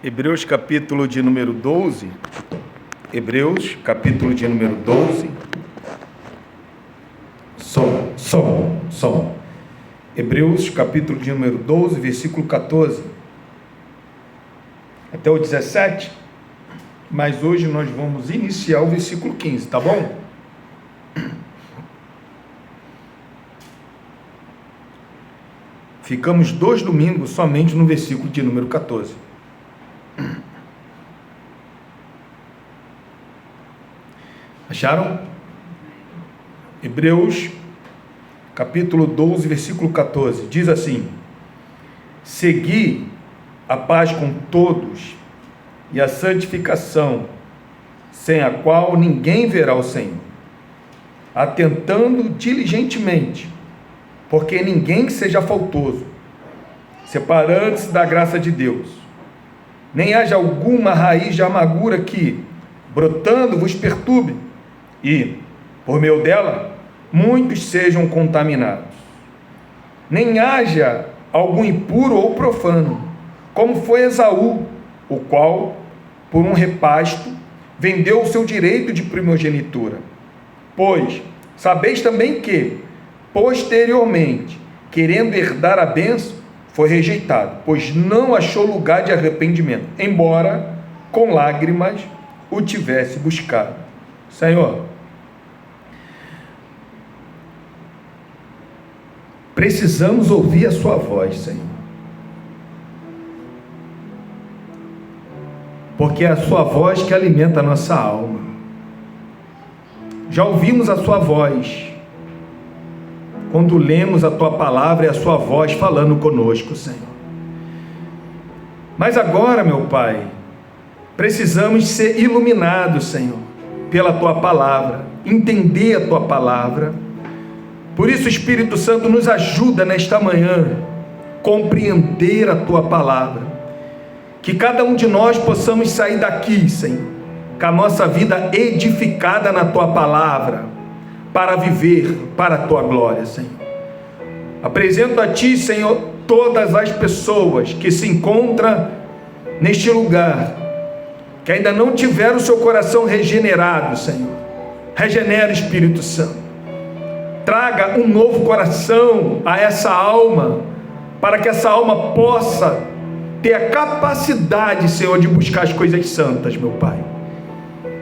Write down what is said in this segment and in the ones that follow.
Hebreus capítulo de número 12. Hebreus capítulo de número 12. Som. Hebreus capítulo de número 12, versículo 14 até o 17. Mas hoje nós vamos iniciar o versículo 15, tá bom? Ficamos 2 domingos somente no versículo de número 14. Acharam? Hebreus capítulo 12, versículo 14, diz assim: segui a paz com todos e a santificação, sem a qual ninguém verá o Senhor, atentando diligentemente, porque ninguém seja faltoso, separando-se da graça de Deus, nem haja alguma raiz de amargura que, brotando, vos perturbe, e, por meio dela, muitos sejam contaminados. Nem haja algum impuro ou profano, como foi Esaú, o qual, por um repasto, vendeu o seu direito de primogenitura. Pois sabeis também que, posteriormente, querendo herdar a bênção, foi rejeitado, pois não achou lugar de arrependimento, embora com lágrimas o tivesse buscado. Senhor, precisamos ouvir a sua voz, Senhor, porque é a sua voz que alimenta a nossa alma. Já ouvimos a sua voz quando lemos a tua palavra e a sua voz falando conosco, Senhor. Mas agora, meu Pai, precisamos ser iluminados, Senhor, pela tua palavra, entender a tua palavra. Por isso, o Espírito Santo nos ajuda nesta manhã a compreender a tua palavra, que cada um de nós possamos sair daqui, Senhor, com a nossa vida edificada na tua palavra, para viver para a tua glória, Senhor. Apresento a ti, Senhor, todas as pessoas que se encontram neste lugar, que ainda não tiveram o seu coração regenerado, Senhor. Regenera, Espírito Santo. Traga um novo coração a essa alma, para que essa alma possa ter a capacidade, Senhor, de buscar as coisas santas, meu Pai.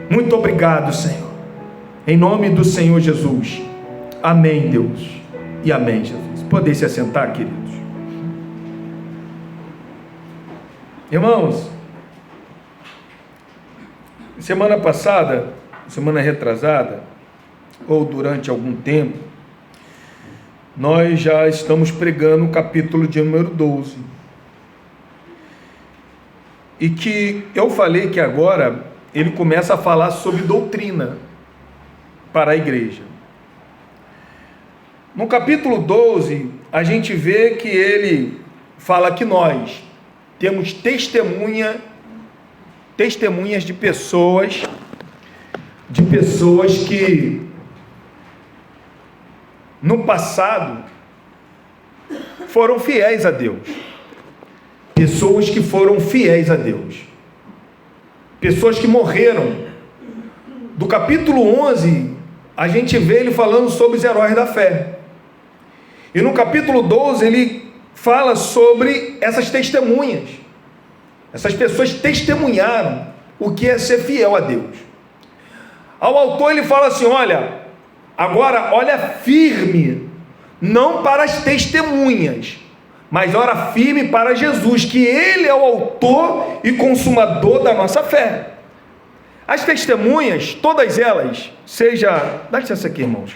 Muito obrigado, Senhor. Em nome do Senhor Jesus. Amém, Deus. E amém, Jesus. Podem se assentar, queridos. Irmãos, semana passada, semana retrasada, ou durante algum tempo, nós já estamos pregando o capítulo de número 12. E que eu falei que agora ele começa a falar sobre doutrina para a igreja. No capítulo 12, a gente vê que ele fala que nós temos testemunhas de pessoas que no passado foram fiéis a Deus. Pessoas que foram fiéis a Deus. Pessoas que morreram. Do capítulo 11, a gente vê ele falando sobre os heróis da fé. E no capítulo 12, ele fala sobre essas testemunhas. Essas pessoas testemunharam o que é ser fiel a Deus. Ao autor ele fala assim: olha, agora olha firme, não para as testemunhas, mas olha firme para Jesus, que Ele é o autor e consumador da nossa fé. As testemunhas, todas elas, dá licença aqui, irmãos.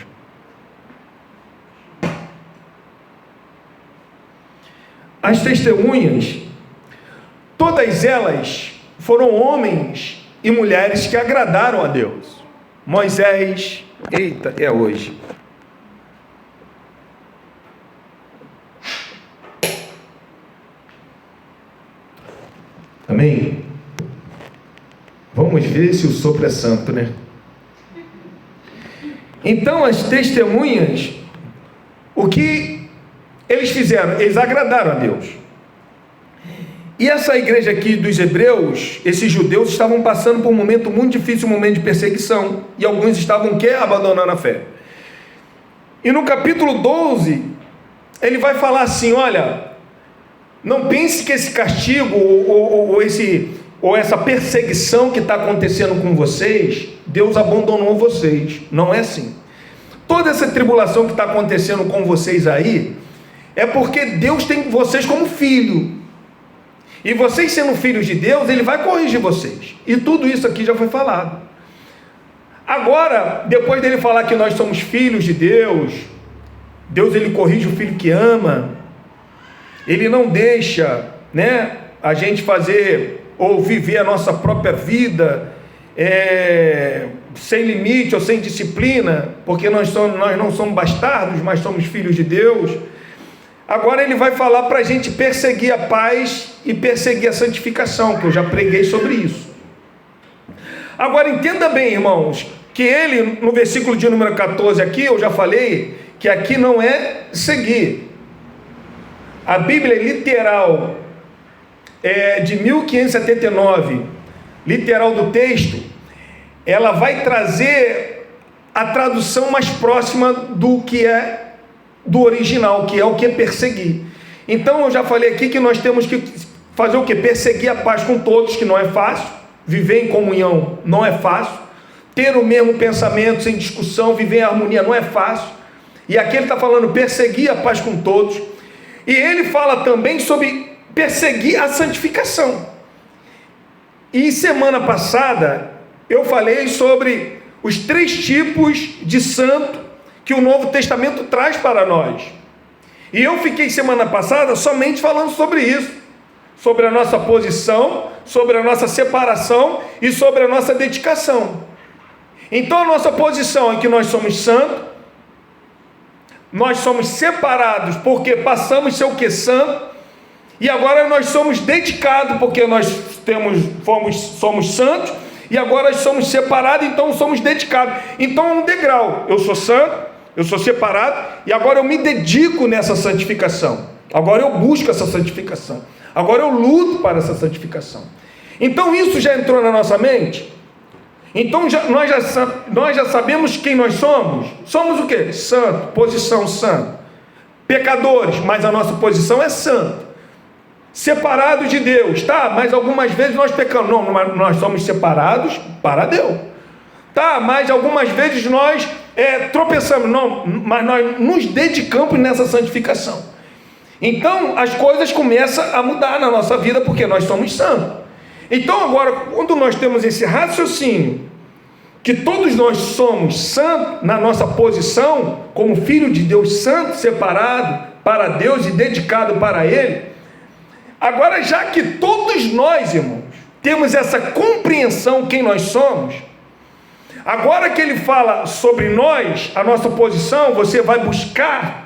As testemunhas, todas elas foram homens e mulheres que agradaram a Deus. Moisés, é hoje. Amém? Vamos ver se o sopro é santo, né? Então, as testemunhas, o que eles fizeram? Eles agradaram a Deus. E essa igreja aqui dos hebreus, esses judeus estavam passando por um momento muito difícil, um momento de perseguição, e alguns estavam abandonando a fé. E no capítulo 12, ele vai falar assim: olha, não pense que esse castigo ou essa perseguição que está acontecendo com vocês, Deus abandonou vocês. Não é assim. Toda essa tribulação que está acontecendo com vocês aí, é porque Deus tem vocês como filho. E vocês sendo filhos de Deus, Ele vai corrigir vocês. E tudo isso aqui já foi falado. Agora, depois dele falar que nós somos filhos de Deus, Deus ele corrige o filho que ama. Ele não deixa, a gente fazer ou viver a nossa própria vida sem limite ou sem disciplina, porque nós não somos bastardos, mas somos filhos de Deus. Agora ele vai falar para a gente perseguir a paz e perseguir a santificação, que eu já preguei sobre isso. Agora entenda bem, irmãos, que ele, no versículo de número 14 aqui, eu já falei, que aqui não é seguir. A Bíblia literal, de 1579, literal do texto, ela vai trazer a tradução mais próxima do que é do original, que é o que? Perseguir. Então eu já falei aqui que nós temos que fazer o que? Perseguir a paz com todos, que não é fácil. Viver em comunhão não é fácil. Ter o mesmo pensamento sem discussão, viver em harmonia não é fácil. E aqui ele está falando perseguir a paz com todos. E ele fala também sobre perseguir a santificação. E semana passada eu falei sobre os 3 tipos de santo que o Novo Testamento traz para nós. E eu fiquei semana passada somente falando sobre isso, sobre a nossa posição, sobre a nossa separação e sobre a nossa dedicação. Então a nossa posição é que nós somos santos, nós somos separados porque passamos a ser o que? Santo, e agora nós somos dedicados porque nós somos santos, e agora nós somos separados, então somos dedicados. Então é um degrau: eu sou santo, eu sou separado, e agora eu me dedico nessa santificação. Agora eu busco essa santificação. Agora eu luto para essa santificação. Então isso já entrou na nossa mente? Então nós já sabemos quem nós somos? Somos o quê? Santo, posição santo. Pecadores, mas a nossa posição é santo. Separados de Deus, tá? Mas algumas vezes nós pecamos. Não, nós somos separados para Deus. Tá, mas algumas vezes nós tropeçamos. Não, mas nós nos dedicamos nessa santificação. Então as coisas começam a mudar na nossa vida porque nós somos santos. Então agora, quando nós temos esse raciocínio que todos nós somos santos na nossa posição como filho de Deus, santo, separado para Deus e dedicado para Ele, agora já que todos nós, irmãos, temos essa compreensão quem nós somos, agora que ele fala sobre nós, a nossa posição, você vai buscar,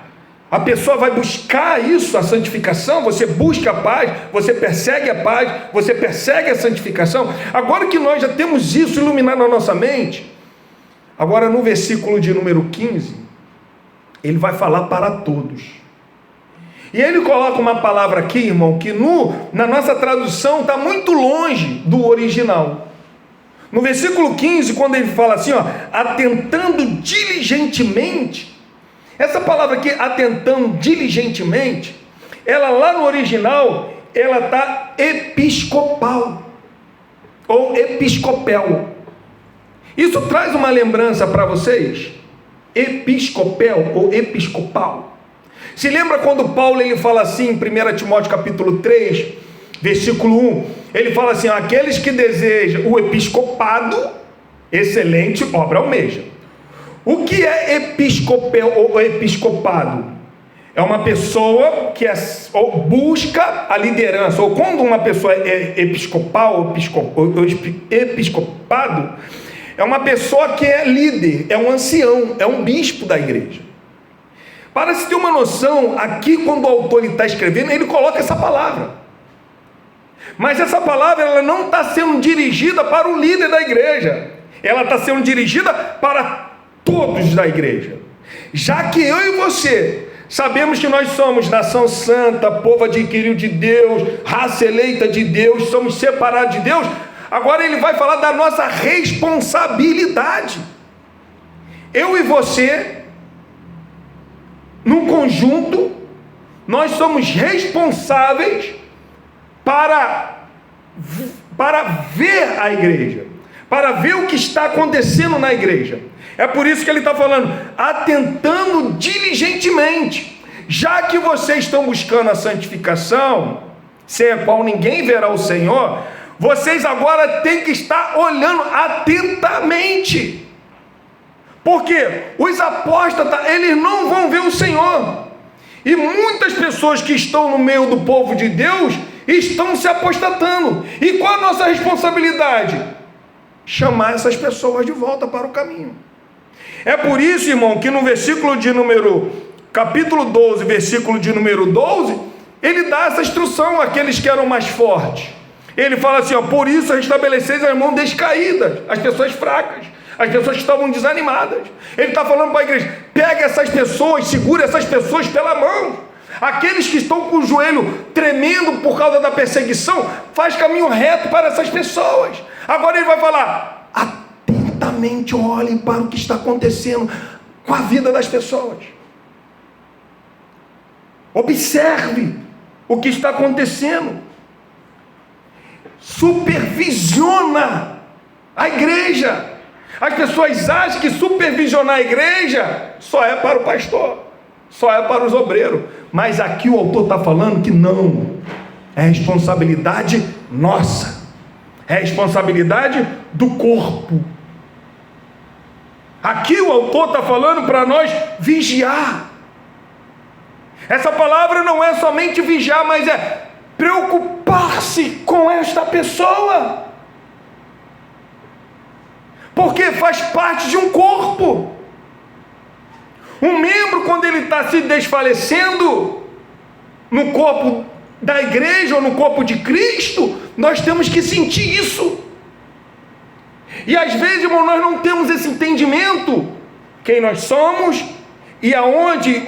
a pessoa vai buscar isso, a santificação, você busca a paz, você persegue a paz, você persegue a santificação. Agora que nós já temos isso iluminado na nossa mente, agora no versículo de número 15, ele vai falar para todos. E ele coloca uma palavra aqui, irmão, que na nossa tradução está muito longe do original. No versículo 15, quando ele fala assim, atentando diligentemente, essa palavra aqui, atentando diligentemente, ela lá no original, ela está episcopal, ou episcopel. Isso traz uma lembrança para vocês? Episcopel ou episcopal. Se lembra quando Paulo ele fala assim, em 1 Timóteo capítulo 3, versículo 1, ele fala assim, aqueles que desejam o episcopado, excelente obra almeja. O que é episcopel ou episcopado? É uma pessoa que busca a liderança, ou quando uma pessoa é episcopal, episcopado, é uma pessoa que é líder, é um ancião, é um bispo da igreja. Para se ter uma noção, aqui quando o autor está escrevendo, ele coloca essa palavra. Mas essa palavra ela não está sendo dirigida para o líder da igreja. Ela está sendo dirigida para todos da igreja. Já que eu e você Sabemos que nós somos nação santa, povo adquirido de Deus, raça eleita de Deus, somos separados de Deus. Agora ele vai falar da nossa responsabilidade. Eu e você, num conjunto, nós somos responsáveis para ver a igreja, para ver o que está acontecendo na igreja. É por isso que ele está falando, atentando diligentemente, já que vocês estão buscando a santificação, sem a qual ninguém verá o Senhor, vocês agora têm que estar olhando atentamente, porque os apóstatas, eles não vão ver o Senhor, e muitas pessoas que estão no meio do povo de Deus, estão se apostatando. E qual a nossa responsabilidade? Chamar essas pessoas de volta para o caminho. É por isso, irmão, que no capítulo 12, versículo de número 12, ele dá essa instrução àqueles que eram mais fortes. Ele fala assim, por isso restabeleceis as mãos descaídas, as pessoas fracas, as pessoas que estavam desanimadas. Ele está falando para a igreja, pega essas pessoas, segura essas pessoas pela mão. Aqueles que estão com o joelho tremendo por causa da perseguição, faz caminho reto para essas pessoas. Agora ele vai falar, atentamente olhem para o que está acontecendo com a vida das pessoas. Observe o que está acontecendo. Supervisiona a igreja. As pessoas acham que supervisionar a igreja só é para o pastor, só é para os obreiros. Mas aqui o autor está falando que não. É responsabilidade nossa. É responsabilidade do corpo. Aqui o autor está falando para nós vigiar. Essa palavra não é somente vigiar, mas é preocupar-se com esta pessoa. Porque faz parte de um corpo. Um membro, quando ele está se desfalecendo no corpo da igreja ou no corpo de Cristo, nós temos que sentir isso. E às vezes, irmão, nós não temos esse entendimento, quem nós somos e aonde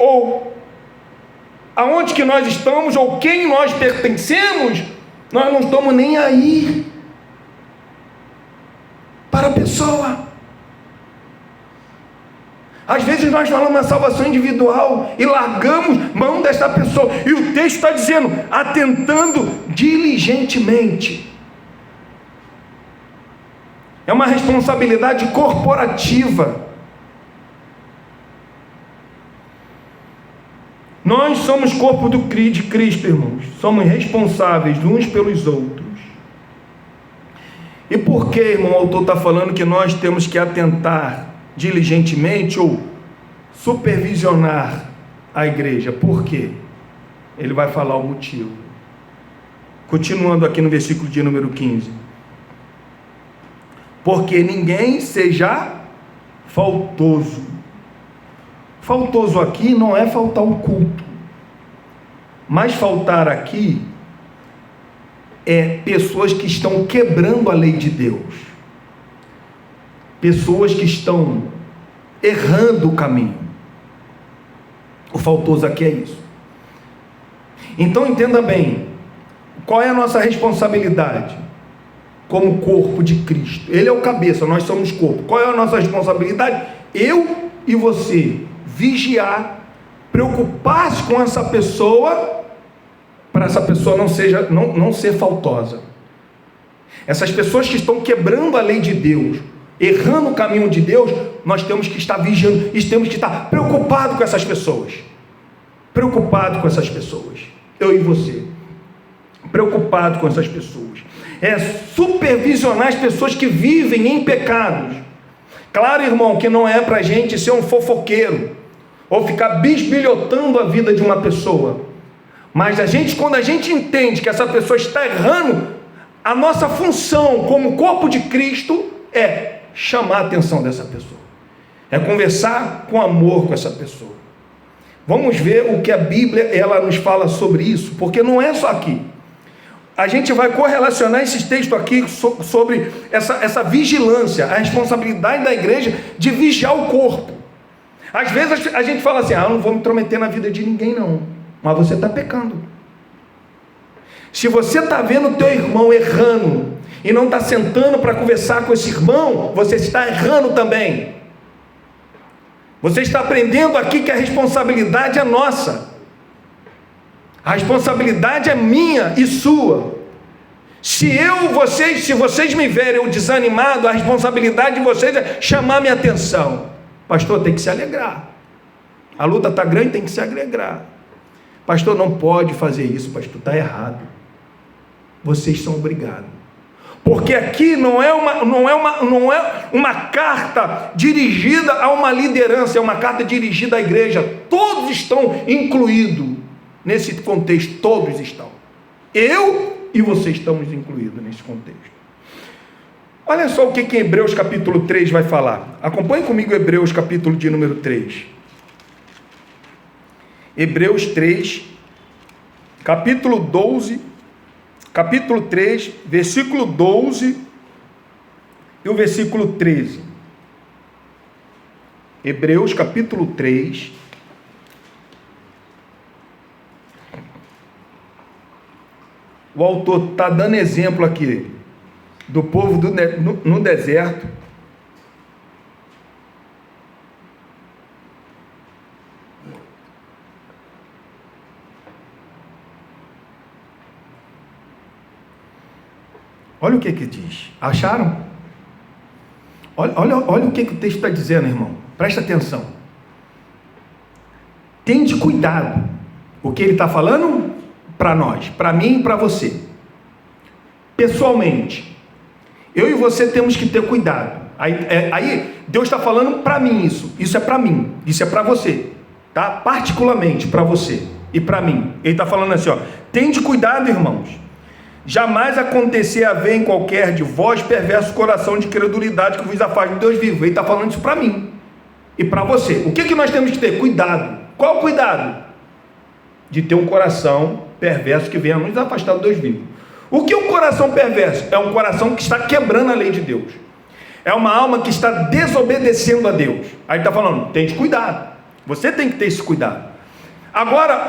que nós estamos ou quem nós pertencemos, nós não estamos nem aí para a pessoa. Às vezes nós falamos na salvação individual e largamos mão desta pessoa, e o texto está dizendo, atentando diligentemente. É uma responsabilidade corporativa. Nós somos corpo de Cristo, irmãos. Somos responsáveis uns pelos outros. E por que, irmão, o autor está falando que nós temos que atentar diligentemente ou supervisionar a igreja? Por quê? Ele vai falar o motivo. Continuando aqui no versículo de número 15. Porque ninguém seja faltoso. Faltoso aqui não é faltar o culto, mas faltar aqui é pessoas que estão quebrando a lei de Deus, pessoas que estão errando o caminho. O faltoso aqui é isso. Então entenda bem, qual é a nossa responsabilidade como corpo de Cristo? Ele é o cabeça, nós somos corpo. Qual é a nossa responsabilidade? Eu e você vigiar, preocupar-se com essa pessoa, para essa pessoa não ser faltosa. Essas pessoas que estão quebrando a lei de Deus, errando o caminho de Deus, nós temos que estar vigiando, e temos que estar preocupados com essas pessoas. Preocupado com essas pessoas. Eu e você. Preocupado com essas pessoas. É supervisionar as pessoas que vivem em pecados. Claro, irmão, que não é para a gente ser um fofoqueiro, ou ficar bisbilhotando a vida de uma pessoa. Mas quando a gente entende que essa pessoa está errando, a nossa função como corpo de Cristo é chamar a atenção dessa pessoa, é conversar com amor com essa pessoa. Vamos ver o que a Bíblia ela nos fala sobre isso, porque não é só aqui. A gente vai correlacionar esses textos aqui sobre essa vigilância, a responsabilidade da igreja de vigiar o corpo. Às vezes a gente fala assim, eu não vou me intrometer na vida de ninguém não, mas você está pecando. Se você está vendo o teu irmão errando, e não está sentando para conversar com esse irmão, você está errando também. Você está aprendendo aqui que a responsabilidade é nossa, a responsabilidade é minha e sua. Se vocês me verem eu desanimado, a responsabilidade de vocês é chamar minha atenção. Pastor, tem que se alegrar, a luta está grande, tem que se alegrar. Pastor, não pode fazer isso, pastor, está errado. Vocês são obrigados, porque aqui não é uma carta dirigida a uma liderança, é uma carta dirigida à igreja. Todos estão incluídos nesse contexto, todos estão. Eu e você estamos incluídos nesse contexto. Olha só o que Hebreus capítulo 3 vai falar. Acompanhe comigo Hebreus capítulo de número 3. Hebreus 3, capítulo 12, capítulo 3, versículo 12 e o versículo 13. Hebreus capítulo 3, o autor está dando exemplo aqui do povo no deserto. Olha o que diz. Acharam? Olha o que o texto está dizendo, irmão. Presta atenção. Tende cuidado. O que ele está falando? Para nós, para mim e para você. Pessoalmente, eu e você temos que ter cuidado. Aí Deus está falando para mim isso. Isso é para mim. Isso é para você. Tá? Particularmente para você e para mim. Ele está falando assim, ó. Tende cuidado, irmãos. Jamais acontecer haver em qualquer de vós perverso coração de credulidade que vos afaste de Deus vivo. Ele está falando isso para mim e para você. O que nós temos que ter? Cuidado. Qual o cuidado? De ter um coração perverso que venha nos afastar de Deus vivo. O que é um coração perverso? É um coração que está quebrando a lei de Deus. É uma alma que está desobedecendo a Deus. Aí está falando, tem cuidado. Você tem que ter esse cuidado. Agora,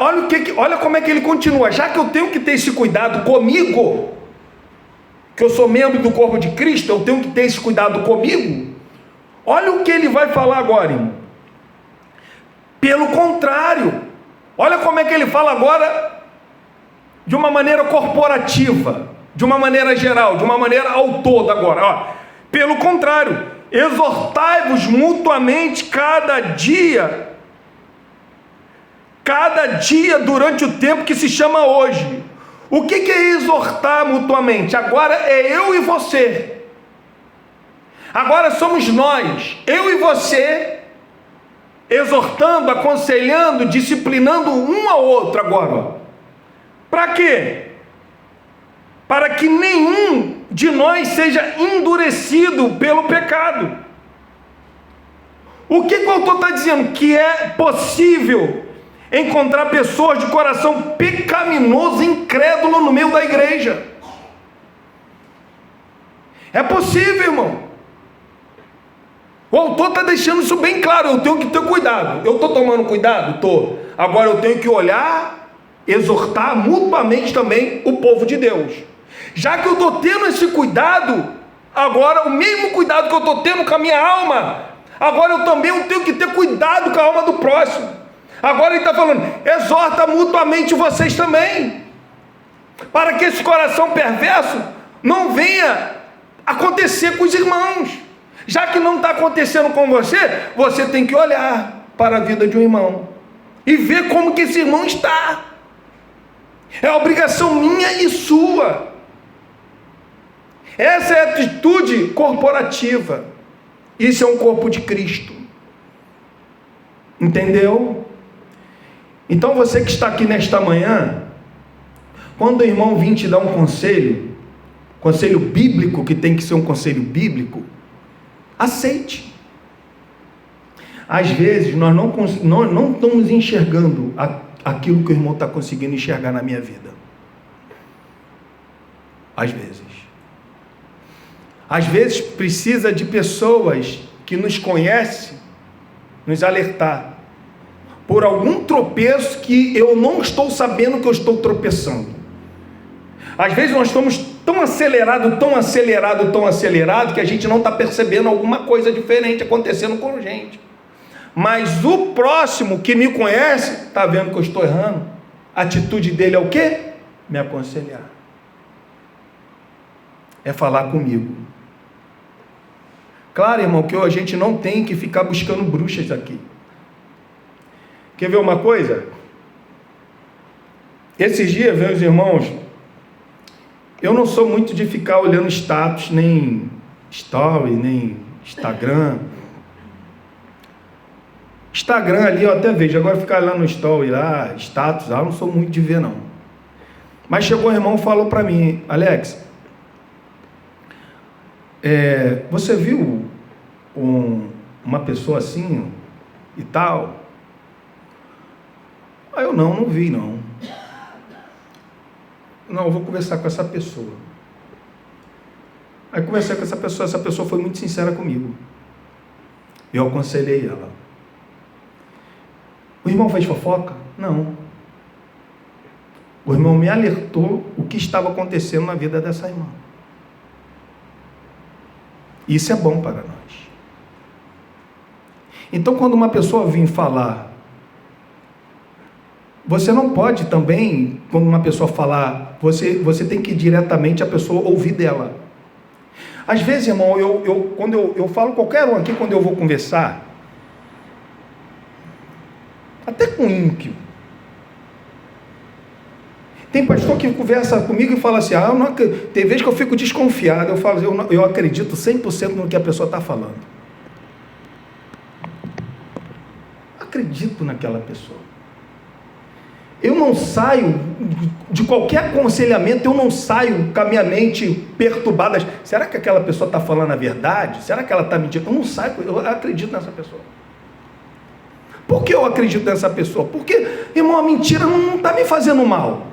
olha como é que ele continua. Já que eu tenho que ter esse cuidado comigo, que eu sou membro do corpo de Cristo, eu tenho que ter esse cuidado comigo. Olha o que ele vai falar agora, irmão. Pelo contrário, olha como é que ele fala agora, de uma maneira corporativa, de uma maneira geral, de uma maneira ao todo agora. Ó. Pelo contrário, exortai-vos mutuamente cada dia durante o tempo que se chama hoje. O que é exortar mutuamente? Agora é eu e você. Agora somos nós, eu e você, exortando, aconselhando, disciplinando um ao outro agora. Para quê? Para que nenhum de nós seja endurecido pelo pecado. O que o autor está dizendo? Que é possível encontrar pessoas de coração pecaminoso, incrédulo no meio da igreja. É possível, irmão. O autor está deixando isso bem claro. Eu tenho que ter cuidado. Eu estou tomando cuidado? Estou. Agora eu tenho que olhar, exortar mutuamente também o povo de Deus. Já que eu estou tendo esse cuidado, agora o mesmo cuidado que eu estou tendo com a minha alma, agora eu também tenho que ter cuidado com a alma do próximo. Agora ele está falando, exorta mutuamente vocês também, para que esse coração perverso não venha acontecer com os irmãos. Já que não está acontecendo com você, você tem que olhar para a vida de um irmão e ver como que esse irmão está. É obrigação minha e sua. Essa é a atitude corporativa. Isso é um corpo de Cristo. Entendeu? Então você que está aqui nesta manhã, quando o irmão vir te dar um conselho bíblico, que tem que ser um conselho bíblico, aceite. Às vezes nós não estamos enxergando aquilo que o irmão está conseguindo enxergar na minha vida. Às vezes precisa de pessoas que nos conhecem nos alertar por algum tropeço que eu não estou sabendo que eu estou tropeçando. Às vezes nós estamos tão acelerado, que a gente não está percebendo alguma coisa diferente acontecendo com a gente. Mas o próximo que me conhece, está vendo que eu estou errando. A atitude dele é o quê? Me aconselhar. É falar comigo. Claro, irmão, que a gente não tem que ficar buscando bruxas aqui. Quer ver uma coisa? Esses dias, meus irmãos, eu não sou muito de ficar olhando status, nem story, nem Instagram. Instagram ali eu até vejo, agora ficar lá no story, lá, status, lá, eu não sou muito de ver não. Mas chegou um irmão e falou para mim: Alex, você viu uma pessoa assim e tal? Aí eu não vi não. Não, eu vou conversar com essa pessoa. Aí conversei com essa pessoa foi muito sincera comigo. Eu aconselhei ela. O irmão fez fofoca? Não. O irmão me alertou o que estava acontecendo na vida dessa irmã. Isso é bom para nós. Então, quando uma pessoa vem falar, você não pode também, quando uma pessoa falar, você tem que ir diretamente a pessoa ouvir dela. Às vezes, irmão, quando eu falo qualquer um aqui, quando eu vou conversar, até com ímpio, tem pastor que conversa comigo e fala assim: tem vezes que eu fico desconfiado. Eu falo: eu acredito 100% no que a pessoa está falando. Acredito naquela pessoa. Eu não saio de qualquer aconselhamento, eu não saio com a minha mente perturbada. Será que aquela pessoa está falando a verdade? Será que ela está mentindo? Eu não saio, eu acredito nessa pessoa. Por que eu acredito nessa pessoa? Porque, irmão, a mentira não está me fazendo mal.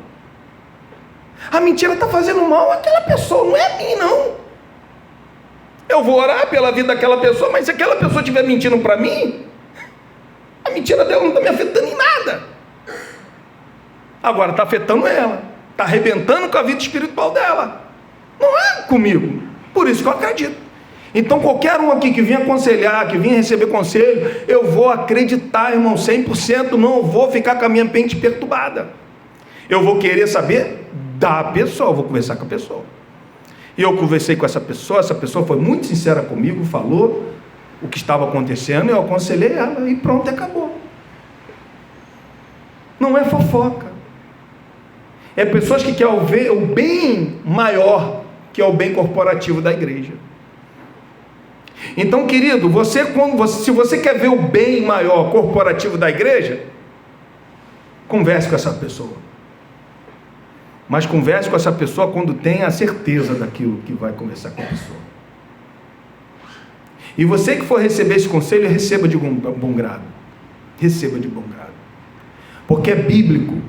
A mentira está fazendo mal àquela pessoa, não é a mim, não. Eu vou orar pela vida daquela pessoa, mas se aquela pessoa estiver mentindo para mim, a mentira dela não está me afetando em nada. Agora está afetando ela, está arrebentando com a vida espiritual dela. Não é comigo. Por isso que eu acredito. Então qualquer um aqui que vinha aconselhar, que vinha receber conselho, eu vou acreditar, irmão, 100%, não vou ficar com a minha mente perturbada. Eu vou querer saber da pessoa, eu vou conversar com a pessoa. E eu conversei com essa pessoa foi muito sincera comigo, falou o que estava acontecendo, eu aconselhei ela e pronto, acabou. Não é fofoca. É pessoas que querem ver o bem maior, que é o bem corporativo da igreja. Então, querido, se você quer ver o bem maior corporativo da igreja, converse com essa pessoa. Mas converse com essa pessoa quando tem a certeza daquilo que vai conversar com a pessoa. E você que for receber esse conselho, receba de bom grado. Receba de bom grado. Porque é bíblico.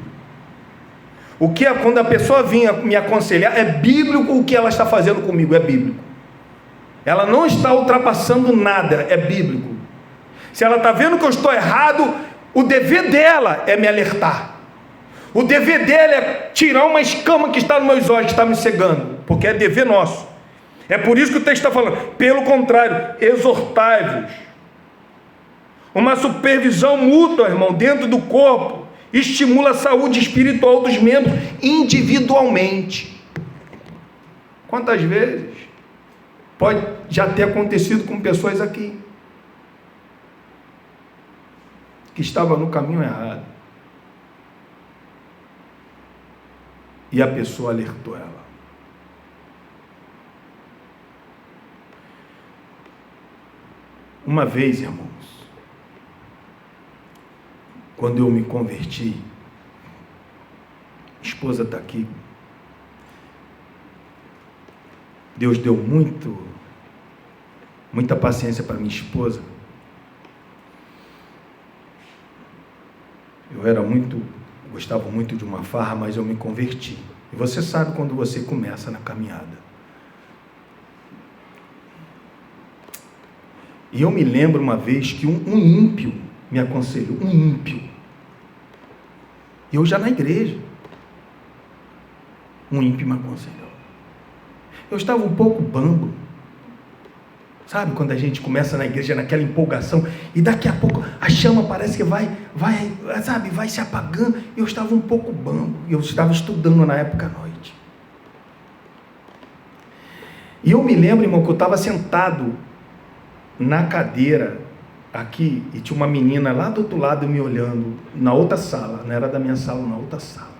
Quando a pessoa vinha me aconselhar, é bíblico o que ela está fazendo comigo, é bíblico. Ela não está ultrapassando nada, é bíblico. Se ela está vendo que eu estou errado, o dever dela é me alertar. O dever dela é tirar uma escama que está nos meus olhos, que está me cegando, porque é dever nosso. É por isso que o texto está falando. Pelo contrário, exortai-vos. Uma supervisão mútua, irmão, dentro do corpo, estimula a saúde espiritual dos membros individualmente. Quantas vezes pode já ter acontecido com pessoas aqui que estavam no caminho errado e a pessoa alertou ela. Uma vez, irmãos, quando eu me converti, a esposa está aqui, Deus deu muita paciência para minha esposa. Eu gostava muito de uma farra, mas eu me converti. E você sabe quando você começa na caminhada. E eu me lembro uma vez que um ímpio me aconselhou, um ímpio. Eu já na igreja. Um ímpio me aconselhou. Eu estava um pouco bambo. Sabe, quando a gente começa na igreja naquela empolgação, e daqui a pouco a chama parece que vai se apagando. Eu estava um pouco bambo. Eu estava estudando na época à noite. E eu me lembro, irmão, que eu estava sentado na cadeira aqui, e tinha uma menina lá do outro lado me olhando, na outra sala, não era da minha sala, na outra sala.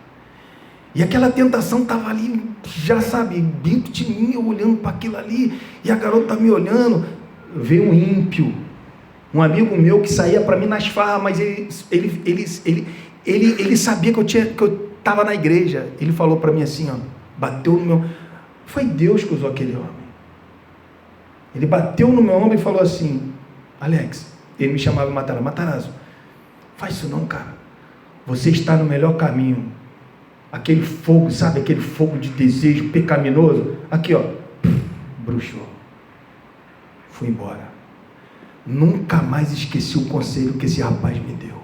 E aquela tentação estava ali, já sabe, dentro de mim, eu olhando para aquilo ali, e a garota me olhando. Veio um ímpio, um amigo meu que saía para mim nas farras, mas ele sabia que eu estava na igreja. Ele falou para mim assim, ó, bateu no meu... Foi Deus que usou aquele homem. Ele bateu no meu ombro e falou assim: Alex, ele me chamava Matarazzo, faz isso não, cara, você está no melhor caminho. Aquele fogo, sabe, aquele fogo de desejo pecaminoso, aqui ó, bruxou, fui embora. Nunca mais esqueci o conselho que esse rapaz me deu.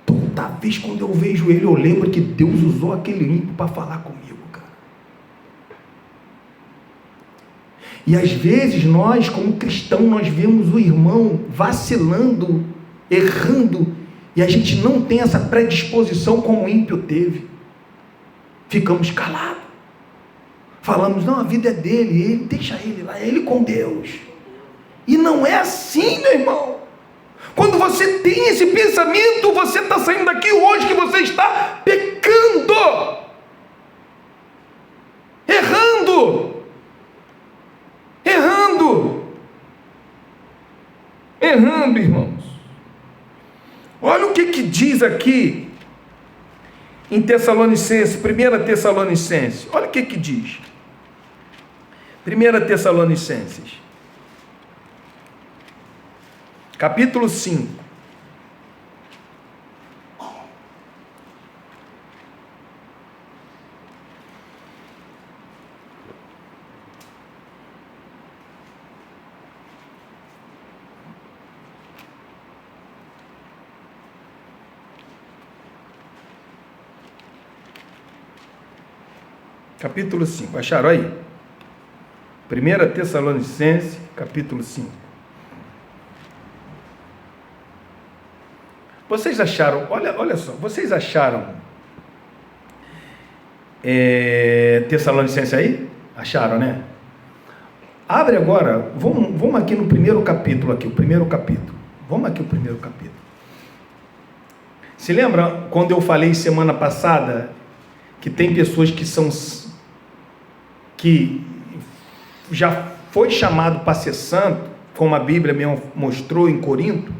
Toda vez quando eu vejo ele, eu lembro que Deus usou aquele ímpio para falar comigo, cara. E às vezes nós, como cristãos, nós vemos o irmão vacilando, errando, e a gente não tem essa predisposição como o ímpio teve. Ficamos calados. Falamos, não, a vida é dele, deixa ele lá, é ele com Deus. E não é assim, meu irmão. Quando você tem esse pensamento, você está saindo daqui hoje que você está pecando, errando, irmãos. Olha o que diz aqui em Tessalonicenses, 1 Tessalonicenses. Olha o que diz. 1 Tessalonicenses, capítulo 5. Capítulo 5, acharam aí? 1 Tessalonicenses, capítulo 5. Vocês acharam, olha só, vocês acharam Tessalonicenses aí? Acharam, né? Abre agora, vamos aqui no primeiro capítulo, Vamos aqui o primeiro capítulo. Se lembra quando eu falei semana passada que tem pessoas que já foi chamado para ser santo, como a Bíblia me mostrou em Corinto,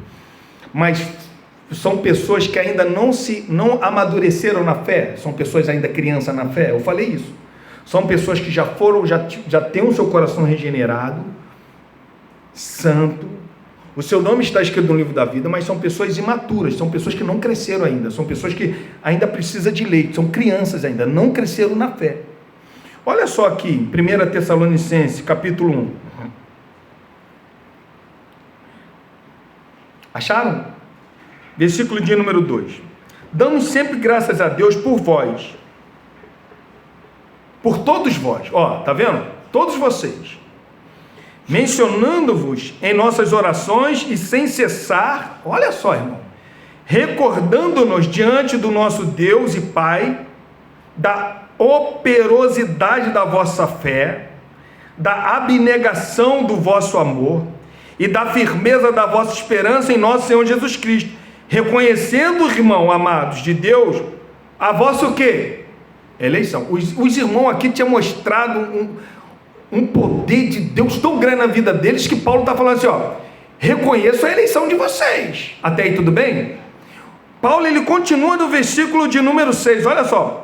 mas são pessoas que ainda não amadureceram na fé, são pessoas ainda crianças na fé, eu falei isso, são pessoas que já têm o seu coração regenerado, santo, o seu nome está escrito no livro da vida, mas são pessoas imaturas, são pessoas que não cresceram ainda, são pessoas que ainda precisam de leite, são crianças ainda, não cresceram na fé. Olha só aqui, 1 Tessalonicenses, capítulo 1. Acharam? Versículo de número 2. Damos sempre graças a Deus por vós. Por todos vós. Ó, tá vendo? Todos vocês. Mencionando-vos em nossas orações e sem cessar, olha só, irmão, recordando-nos diante do nosso Deus e Pai, da operosidade da vossa fé, da abnegação do vosso amor e da firmeza da vossa esperança em nosso Senhor Jesus Cristo, reconhecendo, irmão, amados de Deus, a vossa o quê? Eleição. Os irmãos aqui tinham mostrado um poder de Deus tão grande na vida deles, que Paulo está falando assim, ó, reconheço a eleição de vocês. Até aí tudo bem? Paulo, ele continua no versículo de número 6, olha só.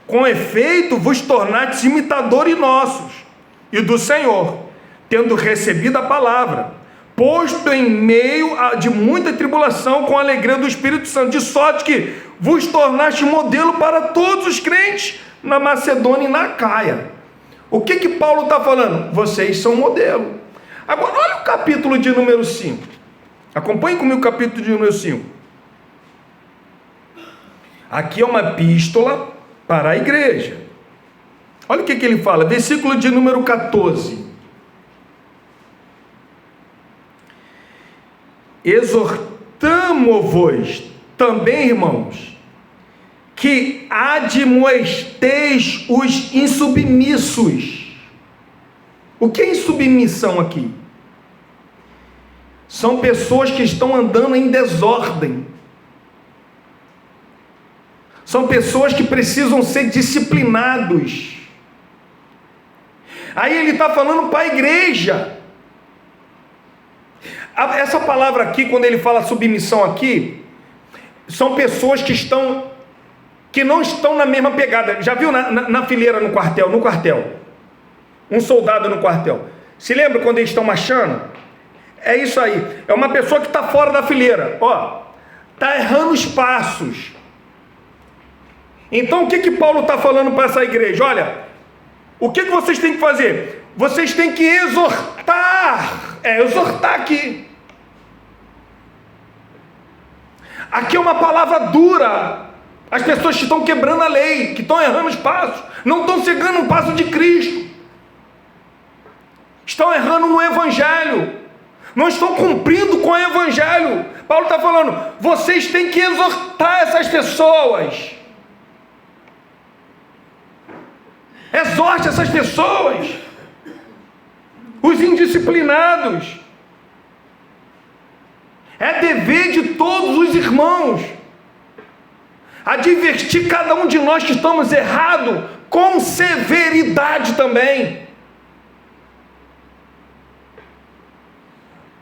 Com efeito, vos tornastes imitadores nossos e do Senhor, tendo recebido a palavra, posto em meio de muita tribulação, com a alegria do Espírito Santo, de sorte que vos tornaste modelo para todos os crentes na Macedônia e na Acaia. O que Paulo está falando? Vocês são modelo. Agora, olha o capítulo de número 5. Acompanhe comigo o capítulo de número 5. Aqui é uma epístola para a igreja. Olha o que ele fala, versículo de número 14. Exortamo-vos também, irmãos, que admoesteis os insubmissos. O que é insubmissão aqui? São pessoas que estão andando em desordem. São pessoas que precisam ser disciplinados. Aí ele está falando para a igreja. Essa palavra aqui, quando ele fala submissão aqui, são pessoas que não estão na mesma pegada. Já viu na fileira no quartel? Um soldado no quartel. Se lembra quando eles estão marchando? É isso aí. É uma pessoa que está fora da fileira. Está errando os passos. Então o que Paulo está falando para essa igreja? Olha, o que vocês têm que fazer? Vocês têm que exortar. Exortar aqui. Aqui é uma palavra dura. As pessoas que estão quebrando a lei, que estão errando os passos, não estão seguindo o passo de Cristo, estão errando no Evangelho, não estão cumprindo com o Evangelho. Paulo está falando, vocês têm que exortar essas pessoas. Exorte essas pessoas, os indisciplinados. É dever de todos os irmãos advertir cada um de nós que estamos errados com severidade também.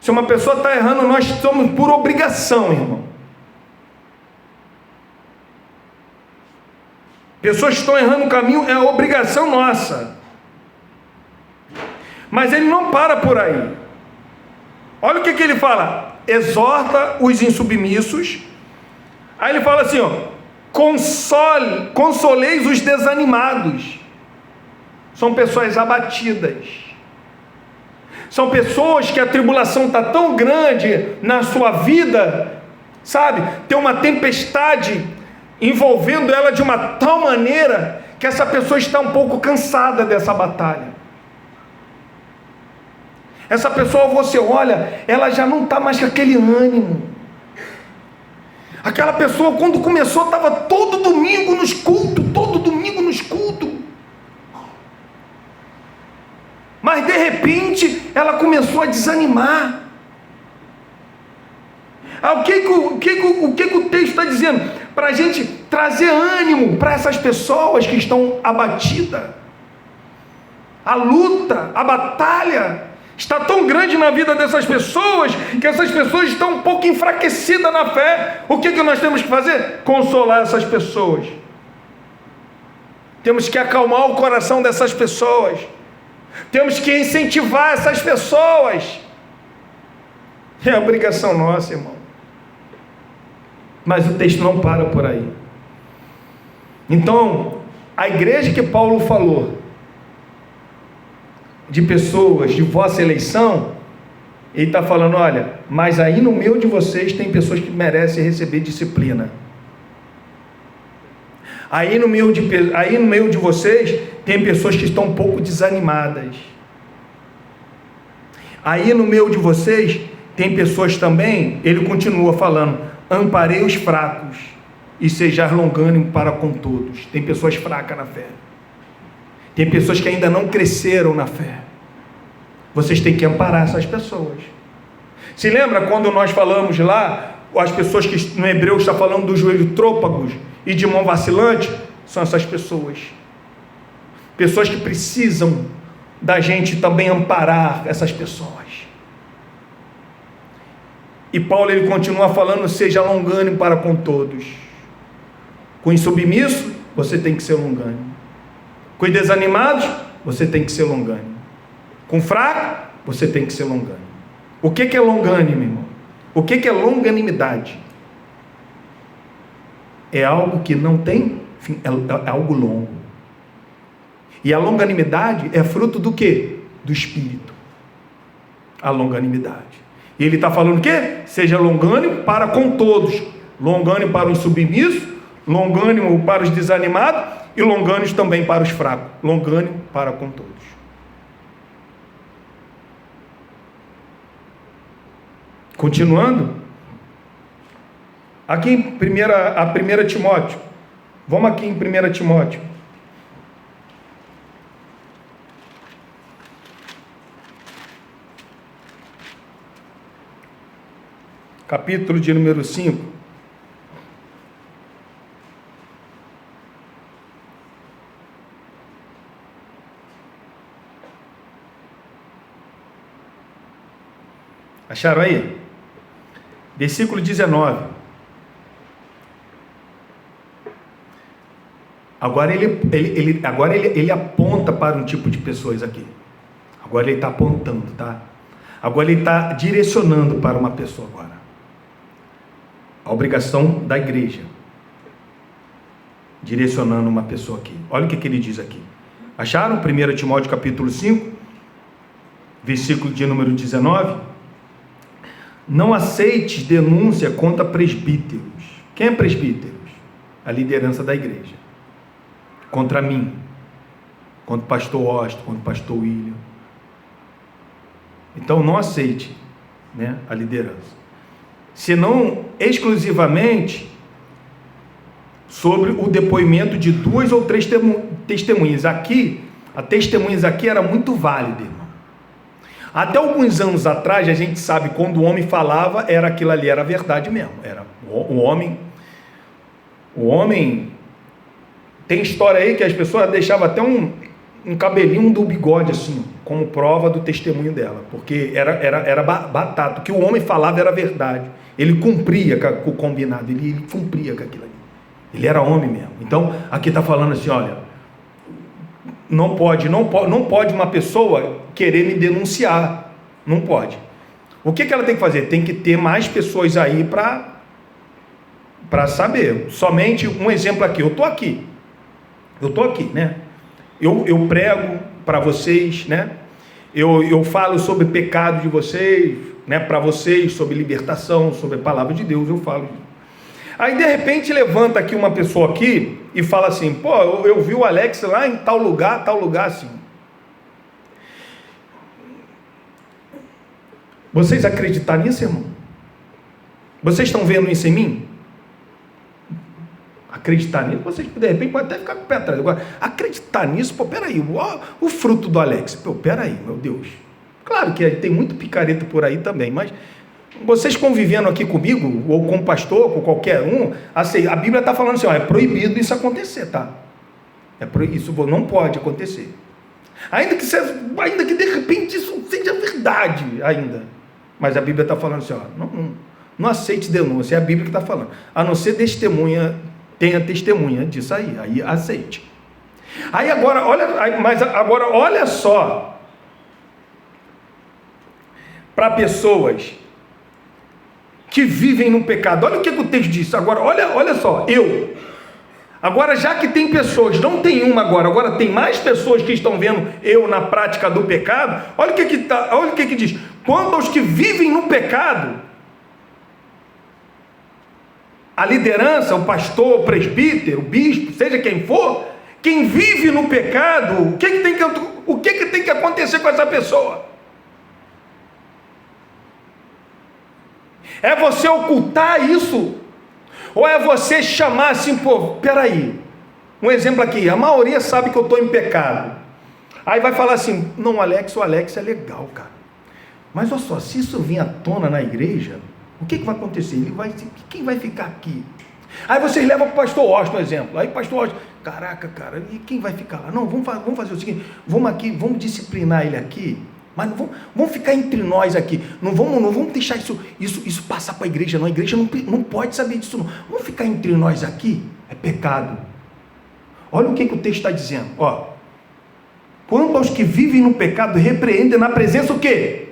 Se uma pessoa está errando, nós estamos por obrigação, irmão. Pessoas que estão errando o caminho, é obrigação nossa. Mas ele não para por aí. Olha o que ele fala: exorta os insubmissos. Aí ele fala assim, consoleis os desanimados. São pessoas abatidas. São pessoas que a tribulação está tão grande na sua vida, sabe? Tem uma tempestade envolvendo ela de uma tal maneira que essa pessoa está um pouco cansada dessa batalha. Essa pessoa, você olha, ela já não está mais com aquele ânimo. Aquela pessoa, quando começou, estava todo domingo nos cultos. Mas de repente, ela começou a desanimar. O que o texto está dizendo? Para a gente trazer ânimo para essas pessoas que estão abatidas. A luta, a batalha está tão grande na vida dessas pessoas, que essas pessoas estão um pouco enfraquecidas na fé. O que nós temos que fazer? Consolar essas pessoas. Temos que acalmar o coração dessas pessoas. Temos que incentivar essas pessoas. É obrigação nossa, irmão. Mas o texto não para por aí. Então, a igreja que Paulo falou, de pessoas de vossa eleição, ele está falando, olha, mas aí no meio de vocês tem pessoas que merecem receber disciplina. Aí no meio de vocês tem pessoas que estão um pouco desanimadas. Aí no meio de vocês tem pessoas também, ele continua falando, amparei os fracos e sejais longânimo para com todos. Tem pessoas fracas na fé. Tem pessoas que ainda não cresceram na fé. Vocês têm que amparar essas pessoas. Se lembra quando nós falamos lá, as pessoas que no hebreu está falando do joelho trôpagos e de mão vacilante? São essas pessoas. Pessoas que precisam da gente também amparar essas pessoas. E Paulo ele continua falando, seja longânimo para com todos. Com insubmisso, você tem que ser longânimo. Com desanimados, você tem que ser longânimo. Com fraco, você tem que ser longânimo. O que é longânimo, irmão? O que é longanimidade? É algo que não tem fim, é algo longo. E a longanimidade é fruto do quê? Do Espírito. a longanimidade. E ele está falando o quê? Seja longânimo para com todos, longânimo para os submissos, longânimo para os desanimados e longânimo também para os fracos, longânimo para com todos. Continuando, aqui em 1 Timóteo, vamos aqui em 1 Timóteo, capítulo de número 5, acharam aí? Versículo 19. Agora ele aponta para um tipo de pessoas aqui. Agora ele está apontando, tá? Agora ele está direcionando para uma pessoa agora. A obrigação da igreja. Direcionando uma pessoa aqui. Olha o que ele diz aqui. Acharam? 1 Timóteo capítulo 5, versículo de número 19. Não aceite denúncia contra presbíteros. Quem é presbíteros? A liderança da igreja. Contra mim. Contra o pastor Austin, contra o pastor William. Então não aceite, né, a liderança. Senão exclusivamente sobre o depoimento de 2 ou 3 testemunhas. Aqui, a testemunhas aqui era muito válida, irmão. Até alguns anos atrás, a gente sabe, quando o homem falava, era aquilo ali, era verdade mesmo. Era o homem. Tem história aí que as pessoas deixavam até um cabelinho do bigode assim, como prova do testemunho dela, porque era batata. O que o homem falava era verdade. Ele cumpria com o combinado, ele cumpria com aquilo ali. Ele era homem mesmo. Então, aqui está falando assim, olha, não pode uma pessoa querer me denunciar. Não pode. O que ela tem que fazer? Tem que ter mais pessoas aí para saber. Somente um exemplo aqui. Eu estou aqui, né? Eu prego para vocês, né? Eu falo sobre o pecado de vocês, né? Para vocês, sobre libertação, sobre a palavra de Deus, eu falo. Aí de repente levanta aqui uma pessoa aqui e fala assim, pô, eu vi o Alex lá em tal lugar assim. Vocês acreditam nisso, irmão? Vocês estão vendo isso em mim? Acreditar nisso, vocês de repente podem até ficar com o pé atrás. Agora, acreditar nisso, pô, peraí, o fruto do Alex, pô, peraí, meu Deus. Claro que tem muito picareta por aí também, mas vocês convivendo aqui comigo, ou com o pastor, com qualquer um, assim, a Bíblia está falando assim, ó, é proibido isso acontecer, tá? Isso não pode acontecer. Ainda que de repente isso seja verdade ainda. Mas a Bíblia está falando assim, ó, não aceite denúncia, é a Bíblia que está falando. A não ser tenha testemunha disso aí aceite. Aí agora, olha só, para pessoas que vivem no pecado, olha o que o texto diz, agora, olha só, agora já que tem pessoas, não tem uma agora tem mais pessoas que estão vendo eu na prática do pecado, olha o que diz, quanto aos que vivem no pecado, a liderança, o pastor, o presbítero, o bispo, seja quem for, quem vive no pecado, o que tem que acontecer com essa pessoa? É você ocultar isso? Ou é você chamar assim, pô, peraí, um exemplo aqui, a maioria sabe que eu estou em pecado, aí vai falar assim, não, o Alex é legal, cara, mas olha só, se isso vir à tona na igreja, o que vai acontecer? Quem vai ficar aqui? Aí vocês levam para o pastor Austin, por exemplo. Aí pastor Austin, caraca, cara, e quem vai ficar lá? Não, vamos fazer o seguinte, vamos disciplinar ele aqui, mas vamos ficar entre nós aqui. Não vamos deixar isso passar para a igreja, não. A igreja não pode saber disso, não. Vamos ficar entre nós aqui, é pecado. Olha o que o texto está dizendo, ó. Quanto aos que vivem no pecado, repreendem na presença o quê?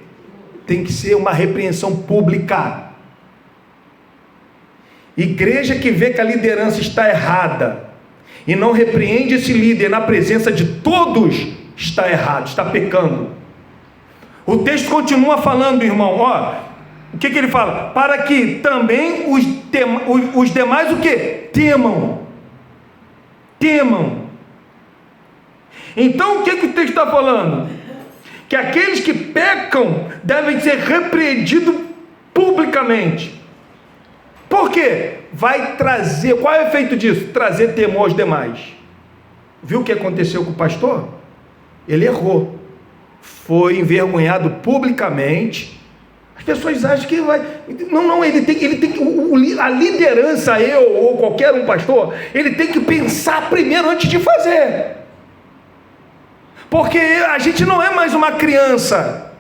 Tem que ser uma repreensão pública. Igreja que vê que a liderança está errada e não repreende esse líder na presença de todos, está errado, está pecando. O texto continua falando, irmão, ó, o que ele fala? Para que também os demais o quê? Temam. Então o que o texto está falando? Que aqueles que pecam devem ser repreendidos publicamente. Por quê? Vai trazer, qual é o efeito disso? Trazer temor aos demais. Viu o que aconteceu com o pastor? Ele errou, foi envergonhado publicamente. As pessoas acham que vai... Não, ele tem a liderança, eu ou qualquer um pastor, ele tem que pensar primeiro antes de fazer. Porque a gente não é mais uma criança.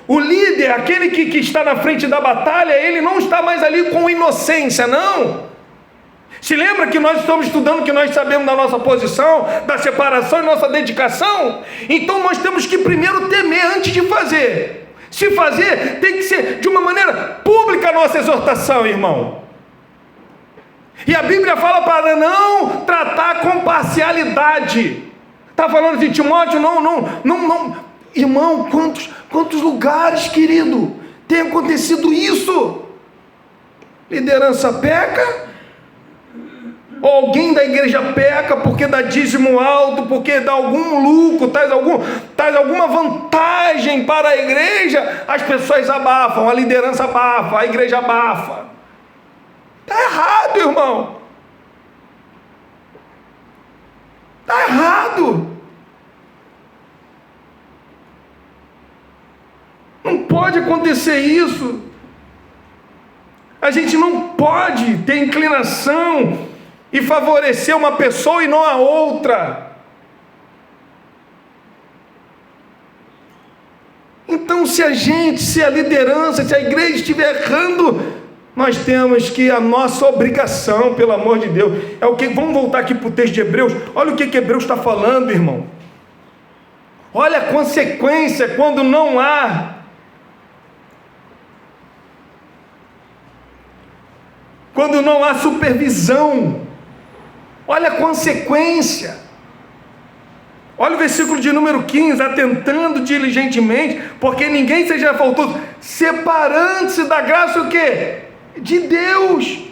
O líder, aquele que está na frente da batalha, ele não está mais ali com inocência, não. Se lembra que nós estamos estudando, que nós sabemos da nossa posição, da separação e nossa dedicação? Então nós temos que primeiro temer antes de fazer. Se fazer, tem que ser de uma maneira pública a nossa exortação, irmão. E a Bíblia fala para não tratar com parcialidade. Está falando assim, Timóteo, não. Irmão, quantos lugares, querido, tem acontecido isso? Liderança peca, ou alguém da igreja peca porque dá dízimo alto, porque dá algum lucro, traz alguma vantagem para a igreja, as pessoas abafam, a liderança abafa, a igreja abafa. Está errado, irmão. Está errado. Não pode acontecer isso. A gente não pode ter inclinação e favorecer uma pessoa e não a outra. Então, se a liderança, se a igreja estiver errando, nós temos que, a nossa obrigação, pelo amor de Deus, é o que? Vamos voltar aqui para o texto de Hebreus. Olha o que Hebreus está falando, irmão. Olha a consequência quando não há supervisão. Olha a consequência. Olha o versículo de número 15, atentando diligentemente, porque ninguém seja faltoso, separando-se da graça o quê? De Deus.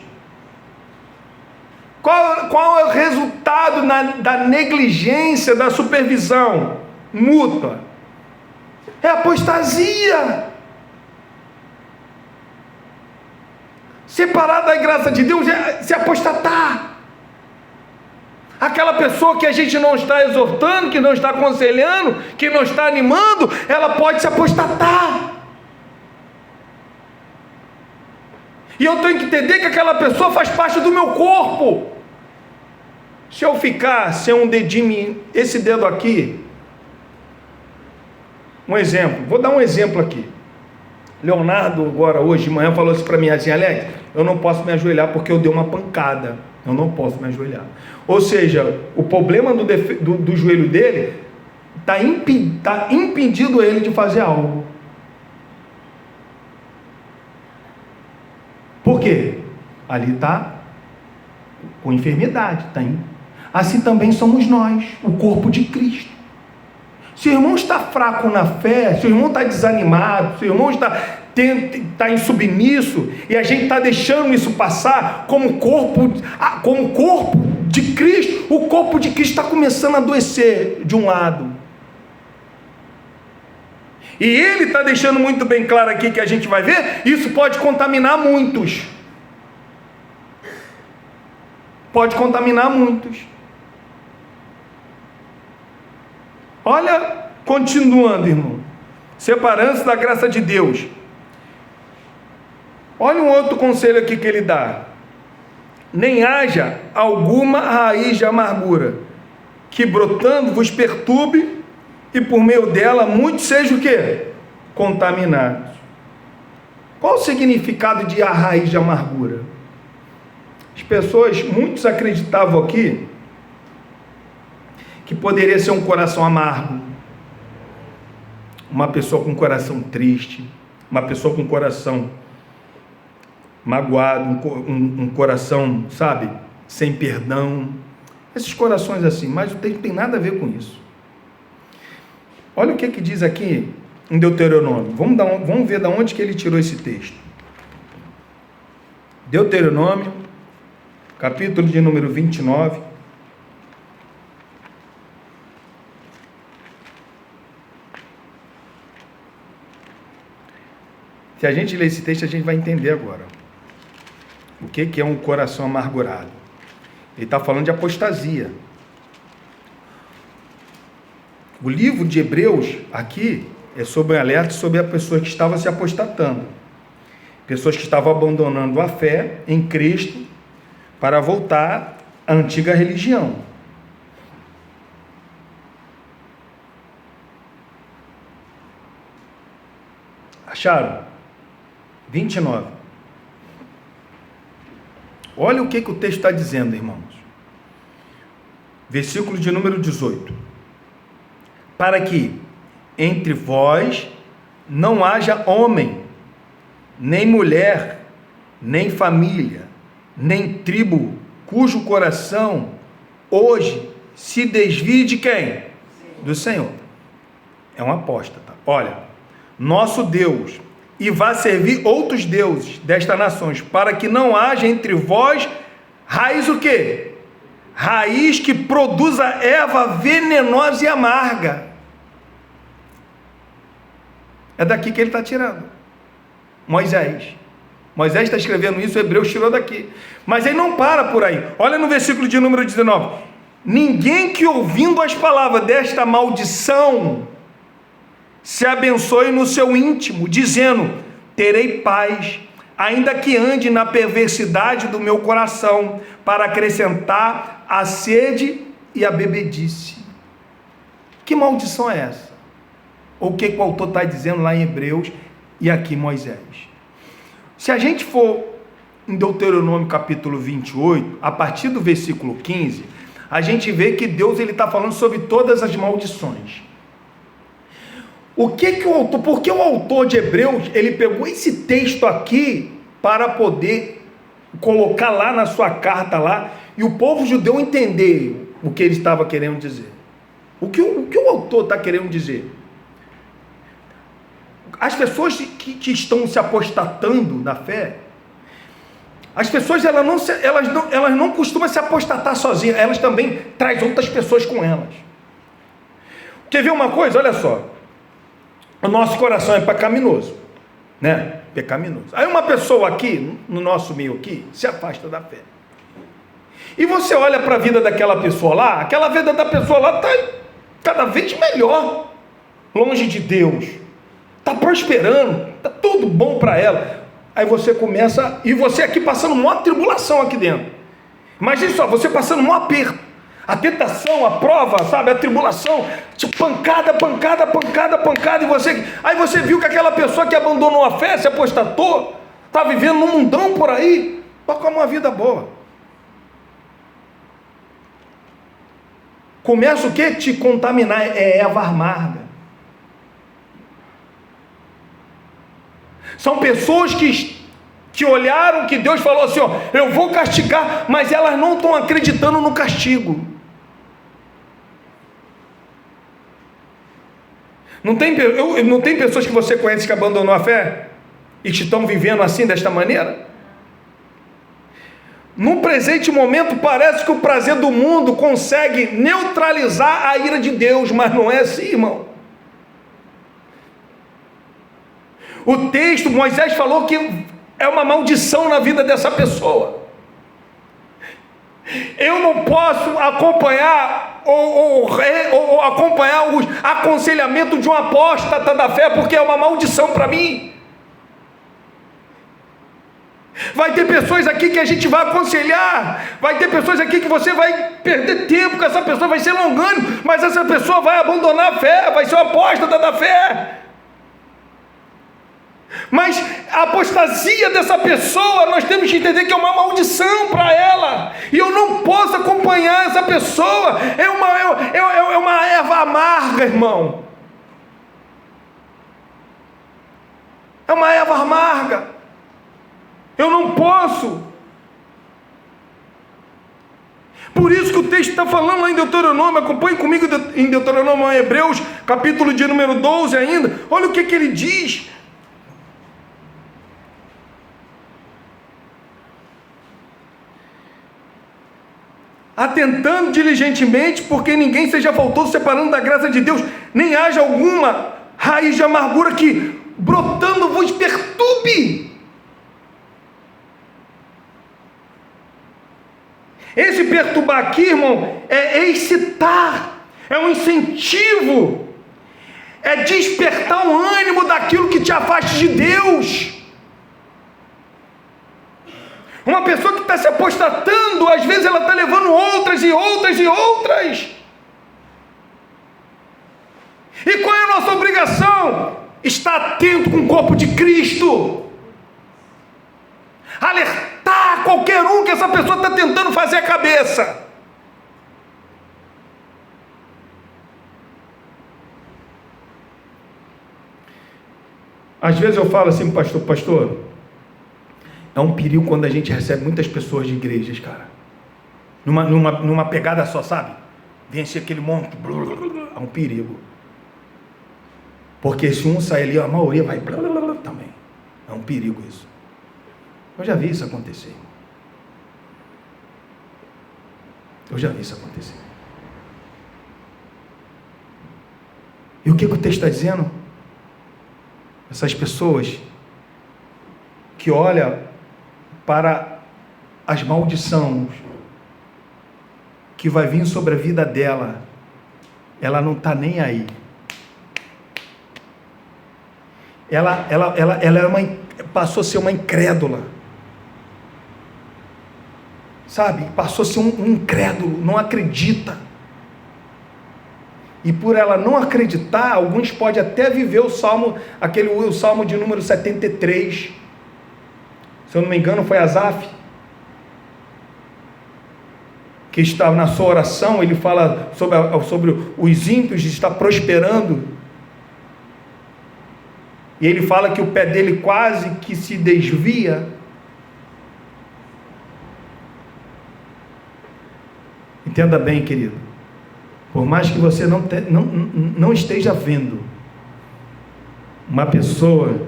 Qual é o resultado da negligência, da supervisão mútua? É apostasia. Separar da graça de Deus é se apostatar. Aquela pessoa que a gente não está exortando, que não está aconselhando, que não está animando, ela pode se apostatar. E eu tenho que entender que aquela pessoa faz parte do meu corpo. Se eu ficar sem um dedinho, esse dedo aqui, um exemplo, vou dar um exemplo aqui. Leonardo agora, hoje de manhã, falou assim para mim assim, Alex, eu não posso me ajoelhar porque eu dei uma pancada, eu não posso me ajoelhar. Ou seja, o problema do joelho dele está impedindo ele de fazer algo. Por quê? Ali está com enfermidade, assim também somos nós, o corpo de Cristo. Se o irmão está fraco na fé, se o irmão está desanimado, se o irmão está insubmisso, e a gente está deixando isso passar como corpo de Cristo, o corpo de Cristo está começando a adoecer de um lado. E ele está deixando muito bem claro aqui que a gente vai ver, isso pode contaminar muitos. Pode contaminar muitos. Olha, continuando, irmão, separando-se da graça de Deus. Olha um outro conselho aqui que ele dá. Nem haja alguma raiz de amargura, que brotando vos perturbe, e por meio dela muitos sejam o quê? Contaminados. Qual o significado de a raiz de amargura? As pessoas, muitos acreditavam aqui, que poderia ser um coração amargo, uma pessoa com coração triste, uma pessoa com coração magoado, um coração, sabe, sem perdão, esses corações assim, mas não tem nada a ver com isso. Olha o que diz aqui em Deuteronômio. Vamos ver de onde que ele tirou esse texto. Deuteronômio, capítulo de número 29. Se a gente ler esse texto, a gente vai entender agora o que é um coração amargurado. Ele está falando de apostasia. O livro de Hebreus, aqui, é sobre um alerta sobre a pessoa que estava se apostatando. Pessoas que estavam abandonando a fé em Cristo para voltar à antiga religião. Acharam? 29. Olha o que o texto está dizendo, irmãos. Versículo de número 18. Para que entre vós não haja homem, nem mulher, nem família, nem tribo, cujo coração hoje se desvie de quem? Do Senhor. É um apóstata. Olha, nosso Deus, e vá servir outros deuses destas nações, para que não haja entre vós raiz o quê? Raiz que produza erva venenosa e amarga. É daqui que ele está tirando. Moisés está escrevendo isso, o Hebreus tirou daqui. Mas ele não para por aí. Olha no versículo de número 19. Ninguém que ouvindo as palavras desta maldição se abençoe no seu íntimo, dizendo: terei paz, ainda que ande na perversidade do meu coração, para acrescentar a sede e a bebedice. Que maldição é essa? Ou o que o autor está dizendo lá em Hebreus e aqui Moisés? Se a gente for em Deuteronômio capítulo 28, a partir do versículo 15, a gente vê que Deus está falando sobre todas as maldições. Por que o autor de Hebreus, ele pegou esse texto aqui para poder colocar lá na sua carta lá, e o povo judeu entender o que ele estava querendo dizer? O que o autor está querendo dizer? As pessoas que estão se apostatando da fé, as pessoas elas não costumam se apostatar sozinhas, elas também trazem outras pessoas com elas. Quer ver uma coisa? Olha só. O nosso coração é pecaminoso, né? Pecaminoso. Aí uma pessoa aqui, no nosso meio aqui, se afasta da fé. E você olha para a vida daquela pessoa lá, aquela vida da pessoa lá está cada vez melhor, longe de Deus. Está prosperando, está tudo bom para ela. Aí você começa, e você aqui passando uma tribulação aqui dentro. Imagine só, você passando um aperto. A tentação, a prova, sabe, a tribulação, tipo, pancada, e aí você viu que aquela pessoa que abandonou a fé, se apostatou, está vivendo num mundão por aí, está com uma vida boa. Começa o que? Te contaminar, é erva amarga. São pessoas que olharam que Deus falou assim, ó, eu vou castigar, mas elas não estão acreditando no castigo. Não tem pessoas que você conhece que abandonou a fé e que estão vivendo assim, desta maneira? No presente momento parece que o prazer do mundo consegue neutralizar a ira de Deus, mas não é assim, irmão. O texto, Moisés falou que é uma maldição na vida dessa pessoa. Eu não posso acompanhar ou acompanhar o aconselhamento de um apóstata da fé, porque é uma maldição para mim. Vai ter pessoas aqui que a gente vai aconselhar, vai ter pessoas aqui que você vai perder tempo com essa pessoa, vai ser longânimo, mas essa pessoa vai abandonar a fé, vai ser uma apóstata da fé. Mas a apostasia dessa pessoa, nós temos que entender que é uma maldição para ela, e eu não posso acompanhar essa pessoa, é uma erva amarga, irmão, é uma erva amarga, eu não posso, Por isso que o texto está falando lá em Deuteronômio, acompanhe comigo em Deuteronômio, Hebreus, capítulo de número 12 ainda, olha o que ele diz. Atentando diligentemente, porque ninguém seja faltoso, separando da graça de Deus, nem haja alguma raiz de amargura que, brotando, vos perturbe. Esse perturbar aqui, irmão, é excitar, é um incentivo, é despertar um ânimo daquilo que te afaste de Deus. Uma pessoa que está se apostatando, às vezes ela está levando outras e outras e outras. E qual é a nossa obrigação? Estar atento com o corpo de Cristo. Alertar qualquer um que essa pessoa está tentando fazer a cabeça. Às vezes eu falo assim, pastor, é um perigo quando a gente recebe muitas pessoas de igrejas, cara. Numa pegada só, sabe? Vem assim aquele monte, é um perigo. Porque se um sair ali, a maioria vai também. É um perigo isso. Eu já vi isso acontecer. E o que o texto está dizendo? Essas pessoas que olham para as maldições que vai vir sobre a vida dela, ela não está nem aí. Ela passou a ser uma incrédula, sabe? Passou a ser um incrédulo, não acredita. E por ela não acreditar, alguns podem até viver o salmo de número 73. Se eu não me engano, foi Asaf, que estava na sua oração, ele fala sobre os ímpios estar prosperando, e ele fala que o pé dele quase que se desvia. Entenda bem, querido, por mais que você não esteja vendo uma pessoa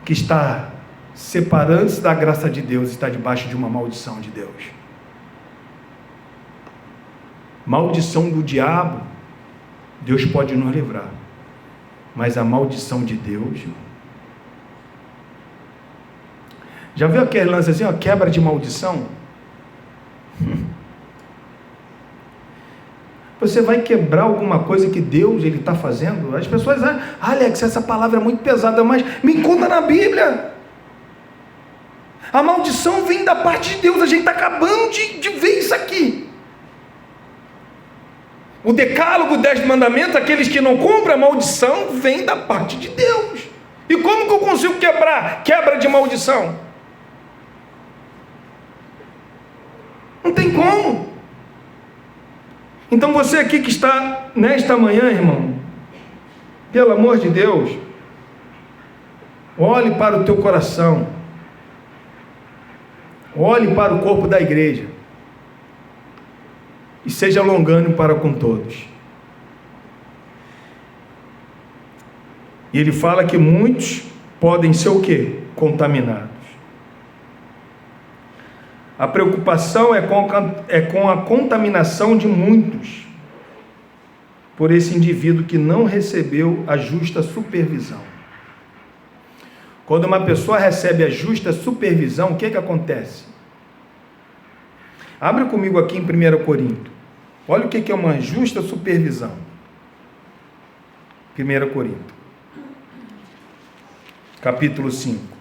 que está separando-se da graça de Deus, está debaixo de uma maldição de Deus. Maldição do diabo, Deus pode nos livrar, mas a maldição de Deus, já viu aquele lance assim, quebra de maldição? Você vai quebrar alguma coisa que Deus está fazendo? As pessoas dizem, Alex, essa palavra é muito pesada, mas me encontra na Bíblia. A maldição vem da parte de Deus, a gente está acabando de ver isso aqui. O decálogo, 10 mandamentos, aqueles que não cumprem a maldição, vem da parte de Deus. E como que eu consigo quebra de maldição? Não tem como. Então você aqui que está nesta manhã, irmão, pelo amor de Deus, olhe para o teu coração, olhe para o corpo da igreja, e seja longânimo para com todos. E ele fala que muitos podem ser o quê? Contaminados. A preocupação é com a contaminação de muitos por esse indivíduo que não recebeu a justa supervisão. Quando uma pessoa recebe a justa supervisão, o que acontece? Abre comigo aqui em 1 Coríntios. Olha o que é uma justa supervisão. 1 Coríntios, capítulo 5.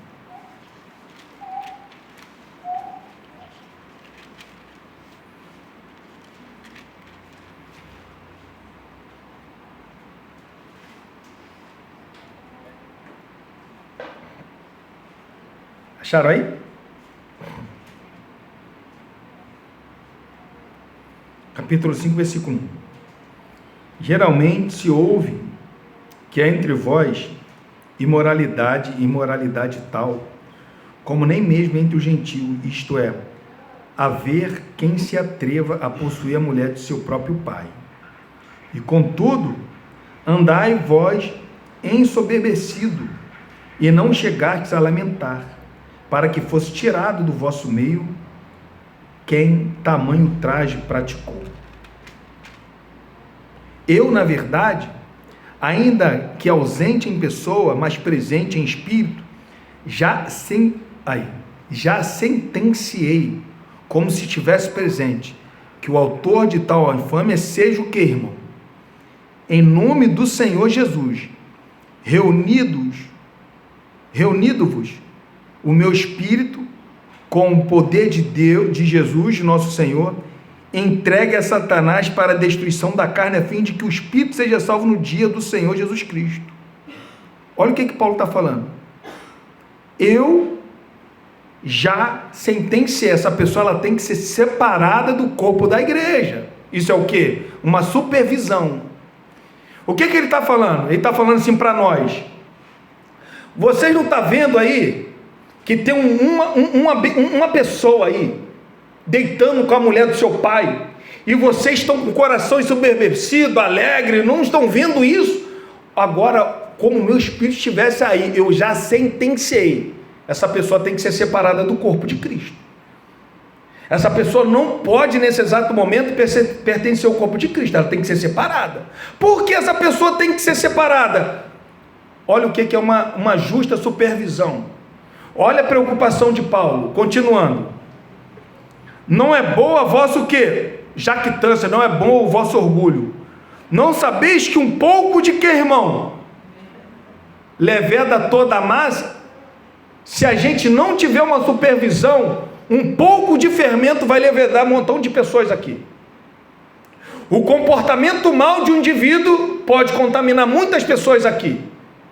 Acharam aí? Capítulo 5, versículo 1. Geralmente se ouve que há entre vós imoralidade tal, como nem mesmo entre os gentios, isto é, haver quem se atreva a possuir a mulher de seu próprio pai. E contudo, andai vós ensoberbecido, e não chegastes a lamentar, para que fosse tirado do vosso meio quem tamanho traje praticou. Eu, na verdade, ainda que ausente em pessoa, mas presente em espírito, já sentenciei, como se estivesse presente, que o autor de tal infâmia seja o que, irmão? Em nome do Senhor Jesus, reunido-vos o meu espírito com o poder de Deus, de Jesus, nosso Senhor, entregue a Satanás para a destruição da carne, a fim de que o espírito seja salvo no dia do Senhor Jesus Cristo. Olha o que Paulo está falando. Eu já sentenciei, essa pessoa ela tem que ser separada do corpo da igreja. Isso é o quê? Uma supervisão. O que ele está falando? Ele está falando assim para nós: vocês não estão vendo aí que tem uma pessoa aí deitando com a mulher do seu pai, e vocês estão com o coração ensoberbecido, alegre, não estão vendo isso? Agora, como o meu espírito estivesse aí, eu já sentenciei, essa pessoa tem que ser separada do corpo de Cristo. Essa pessoa não pode nesse exato momento pertencer ao corpo de Cristo, ela tem que ser separada. Por que essa pessoa tem que ser separada? Olha o que é uma justa supervisão. Olha a preocupação de Paulo, continuando. Não é boa a vossa o quê? Jactância, não é bom o vosso orgulho. Não sabeis que um pouco de que, irmão? Leveda toda a massa. Se a gente não tiver uma supervisão, um pouco de fermento vai levedar um montão de pessoas aqui. O comportamento mau de um indivíduo pode contaminar muitas pessoas aqui.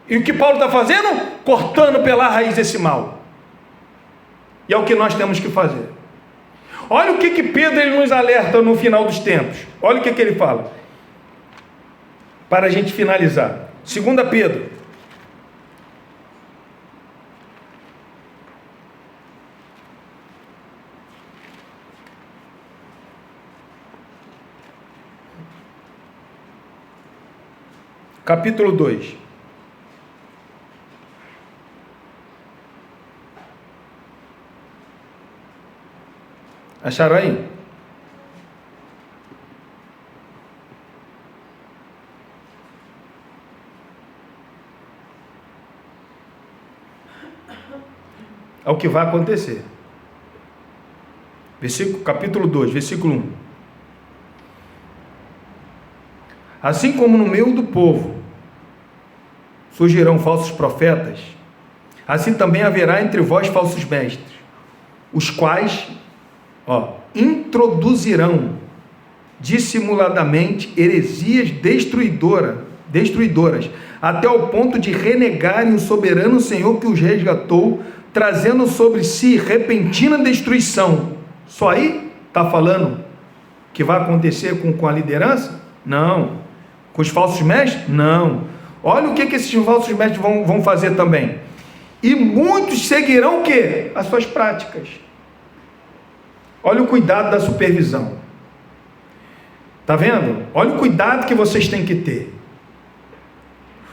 E o que Paulo está fazendo? Cortando pela raiz esse mal. E é o que nós temos que fazer. Olha o que Pedro ele nos alerta no final dos tempos. Olha o que ele fala. Para a gente finalizar. 2 Pedro. Capítulo 2. Acharam aí? É o que vai acontecer. Capítulo 2, versículo 1. Assim como no meio do povo surgirão falsos profetas, assim também haverá entre vós falsos mestres, os quais introduzirão dissimuladamente heresias destruidoras, até o ponto de renegarem o soberano Senhor que os resgatou, trazendo sobre si repentina destruição. Só aí está falando que vai acontecer com a liderança? Não. Com os falsos mestres? Não. Olha o que esses falsos mestres vão fazer também. E muitos seguirão o quê? As suas práticas. Olha o cuidado da supervisão. Está vendo? Olha o cuidado que vocês têm que ter.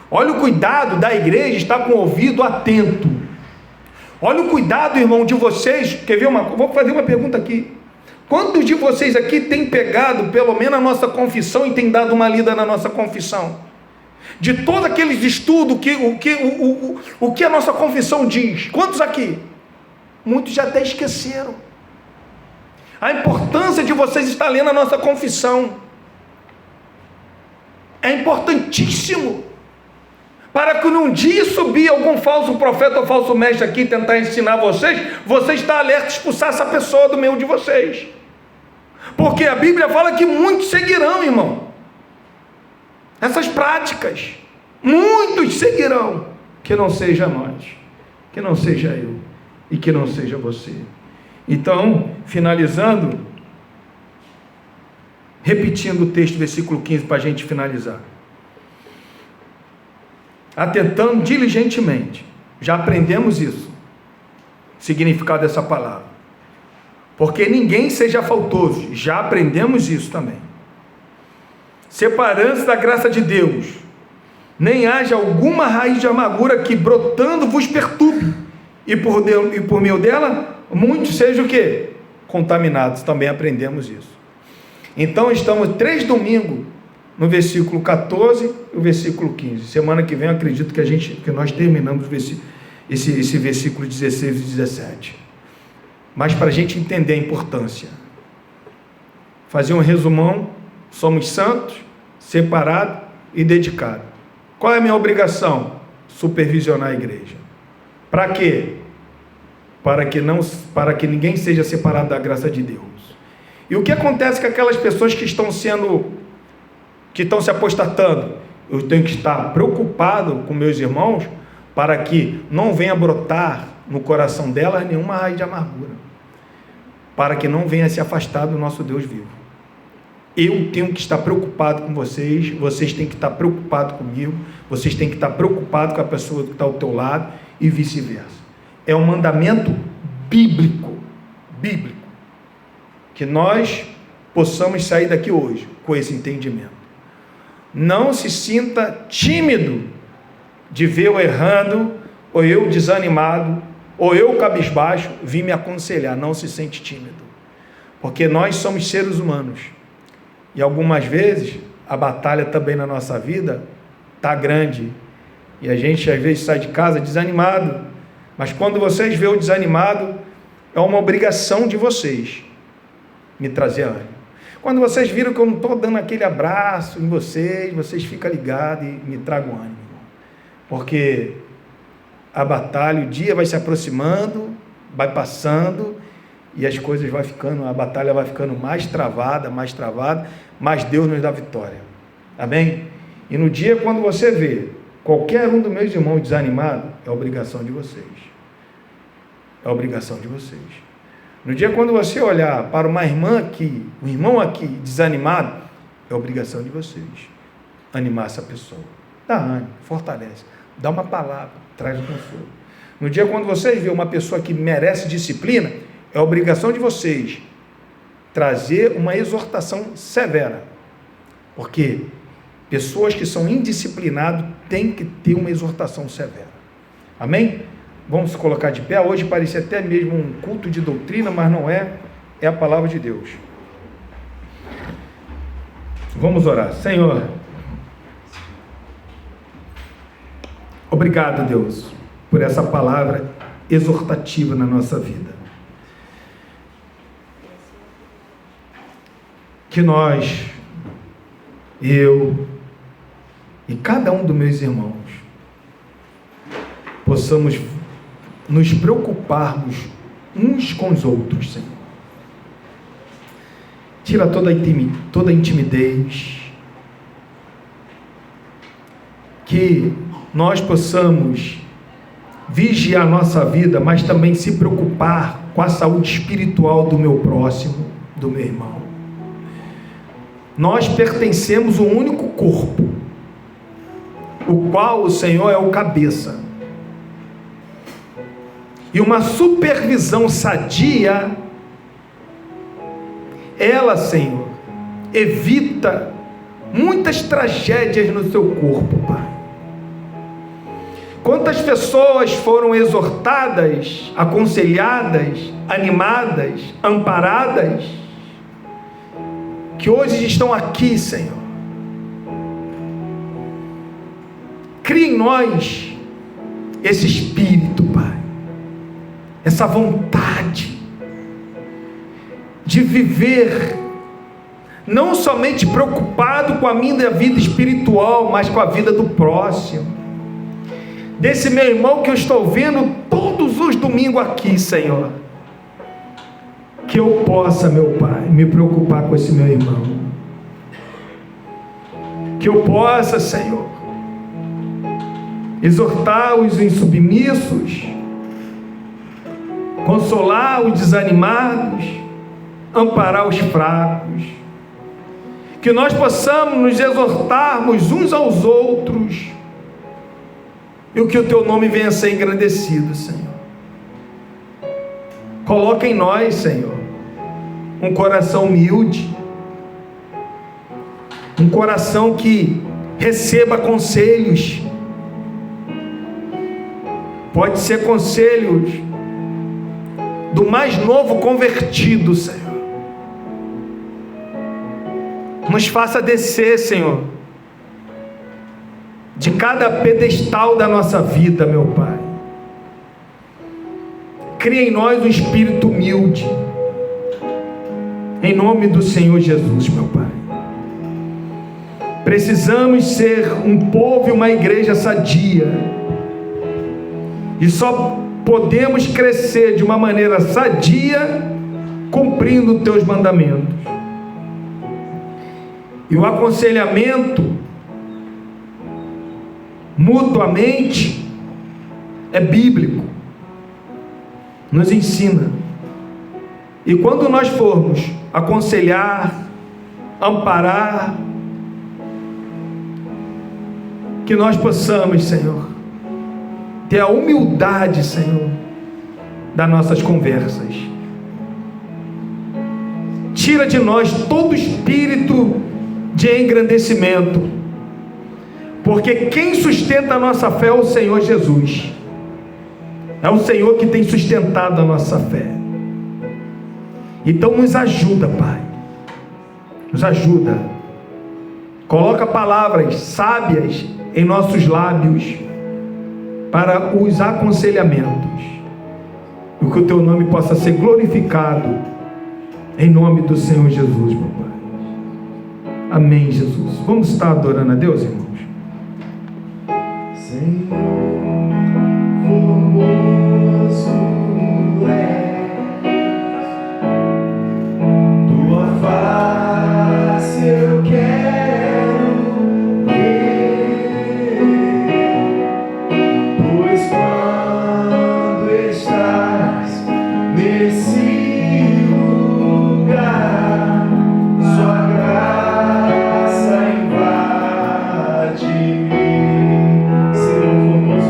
Olha o cuidado da igreja estar com o ouvido atento. Olha o cuidado, irmão, de vocês. Quer ver vou fazer uma pergunta aqui. Quantos de vocês aqui têm pegado pelo menos a nossa confissão e têm dado uma lida na nossa confissão? De todos aqueles estudos, o que a nossa confissão diz? Quantos aqui? Muitos já até esqueceram. A importância de vocês estar lendo a nossa confissão é importantíssimo, para que num dia subir algum falso profeta ou falso mestre aqui tentar ensinar vocês está alerta a expulsar essa pessoa do meio de vocês, porque a Bíblia fala que muitos seguirão, irmão, essas práticas. Muitos seguirão. Que não seja nós, que não seja eu e que não seja você. Então, finalizando, repetindo o texto, versículo 15, para a gente finalizar. Atentando diligentemente, já aprendemos isso, significado dessa palavra, porque ninguém seja faltoso. Já aprendemos isso também. Separando-se da graça de Deus, nem haja alguma raiz de amargura que brotando vos perturbe, e por meio dela, muitos sejam o quê? Contaminados. Também aprendemos isso. Então estamos 3 domingos no versículo 14 e o versículo 15. Semana que vem eu acredito que nós terminamos esse versículo 16 e 17. Mas para a gente entender a importância, fazer um resumão: somos santos, separados e dedicados. Qual é a minha obrigação? Supervisionar a igreja. Para quê? Para que ninguém seja separado da graça de Deus. E o que acontece com aquelas pessoas que estão se apostatando? Eu tenho que estar preocupado com meus irmãos, para que não venha brotar no coração delas nenhuma raiz de amargura, para que não venha se afastar do nosso Deus vivo. Eu tenho que estar preocupado com vocês, vocês têm que estar preocupados comigo, vocês têm que estar preocupados com a pessoa que está ao teu lado, e vice-versa. É um mandamento bíblico, que nós possamos sair daqui hoje com esse entendimento. Não se sinta tímido de ver eu errando, ou eu desanimado, ou eu cabisbaixo, vir me aconselhar. Não se sente tímido, porque nós somos seres humanos, e algumas vezes a batalha também na nossa vida está grande, e a gente às vezes sai de casa desanimado, mas quando vocês veem o desanimado, é uma obrigação de vocês me trazer ânimo. Quando vocês viram que eu não estou dando aquele abraço em vocês ficam ligados e me tragam ânimo, porque a batalha, o dia vai se aproximando, vai passando, e as coisas vai ficando, a batalha vai ficando mais travada, mas Deus nos dá vitória. Amém? E no dia quando você vê qualquer um dos meus irmãos desanimado, é obrigação de vocês. É obrigação de vocês. No dia quando você olhar para uma irmã aqui, um irmão aqui desanimado, é obrigação de vocês animar essa pessoa. Dá ânimo, fortalece, dá uma palavra, traz o consolo. No dia quando vocês vê uma pessoa que merece disciplina, é obrigação de vocês trazer uma exortação severa, porque pessoas que são indisciplinadas têm que ter uma exortação severa. Amém? Vamos se colocar de pé. Hoje parecia até mesmo um culto de doutrina, mas não é, é a palavra de Deus. Vamos orar. Senhor, obrigado, Deus, por essa palavra exortativa na nossa vida. Que nós, eu e cada um dos meus irmãos, possamos nos preocuparmos uns com os outros, Senhor. Tira toda a intimidez, que nós possamos vigiar a nossa vida, mas também se preocupar com a saúde espiritual do meu próximo, do meu irmão. Nós pertencemos a um único corpo, o qual o Senhor é o cabeça. E uma supervisão sadia, ela, Senhor, evita muitas tragédias no seu corpo, Pai. Quantas pessoas foram exortadas, aconselhadas, animadas, amparadas, que hoje estão aqui, Senhor. Cria em nós esse espírito, Pai, essa vontade de viver não somente preocupado com a minha vida espiritual, mas com a vida do próximo, desse meu irmão que eu estou vendo todos os domingos aqui, Senhor. Que eu possa, meu Pai, me preocupar com esse meu irmão, que eu possa, Senhor, exortar os insubmissos, consolar os desanimados, amparar os fracos, que nós possamos nos exortarmos uns aos outros, e que o Teu nome venha a ser engrandecido, Senhor. Coloca em nós, Senhor, um coração humilde, um coração que receba conselhos. Pode ser conselhos do mais novo convertido, Senhor. Nos faça descer, Senhor, de cada pedestal da nossa vida, meu Pai. Cria em nós um espírito humilde, em nome do Senhor Jesus, meu Pai. Precisamos ser um povo e uma igreja sadia, e só podemos crescer de uma maneira sadia cumprindo os teus mandamentos. E o aconselhamento mutuamente é bíblico, nos ensina. E quando nós formos aconselhar, amparar, que nós possamos, Senhor, ter a humildade, Senhor, das nossas conversas. Tira de nós todo espírito de engrandecimento, porque quem sustenta a nossa fé é o Senhor Jesus. É o Senhor que tem sustentado a nossa fé. Então nos ajuda, Pai, nos ajuda. Coloca palavras sábias em nossos lábios para os aconselhamentos, e que o teu nome possa ser glorificado, em nome do Senhor Jesus, meu Pai. Amém, Jesus. Vamos estar adorando a Deus, irmãos? Senhor, formoso és, tua face eu quero ver, pois quando estás nesse lugar, sua graça invade-me. Senhor,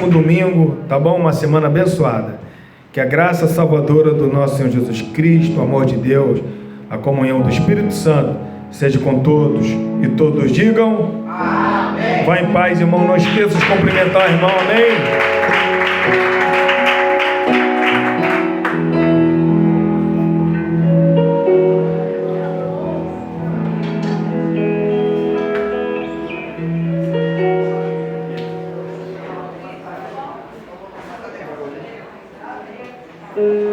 próximo domingo, tá bom? Uma semana abençoada. Que a graça salvadora do nosso Senhor Jesus Cristo, o amor de Deus, a comunhão do Espírito Santo, seja com todos e todos digam amém. Vá em paz, irmão. Não esqueça de cumprimentar o irmão. Amém. Amém.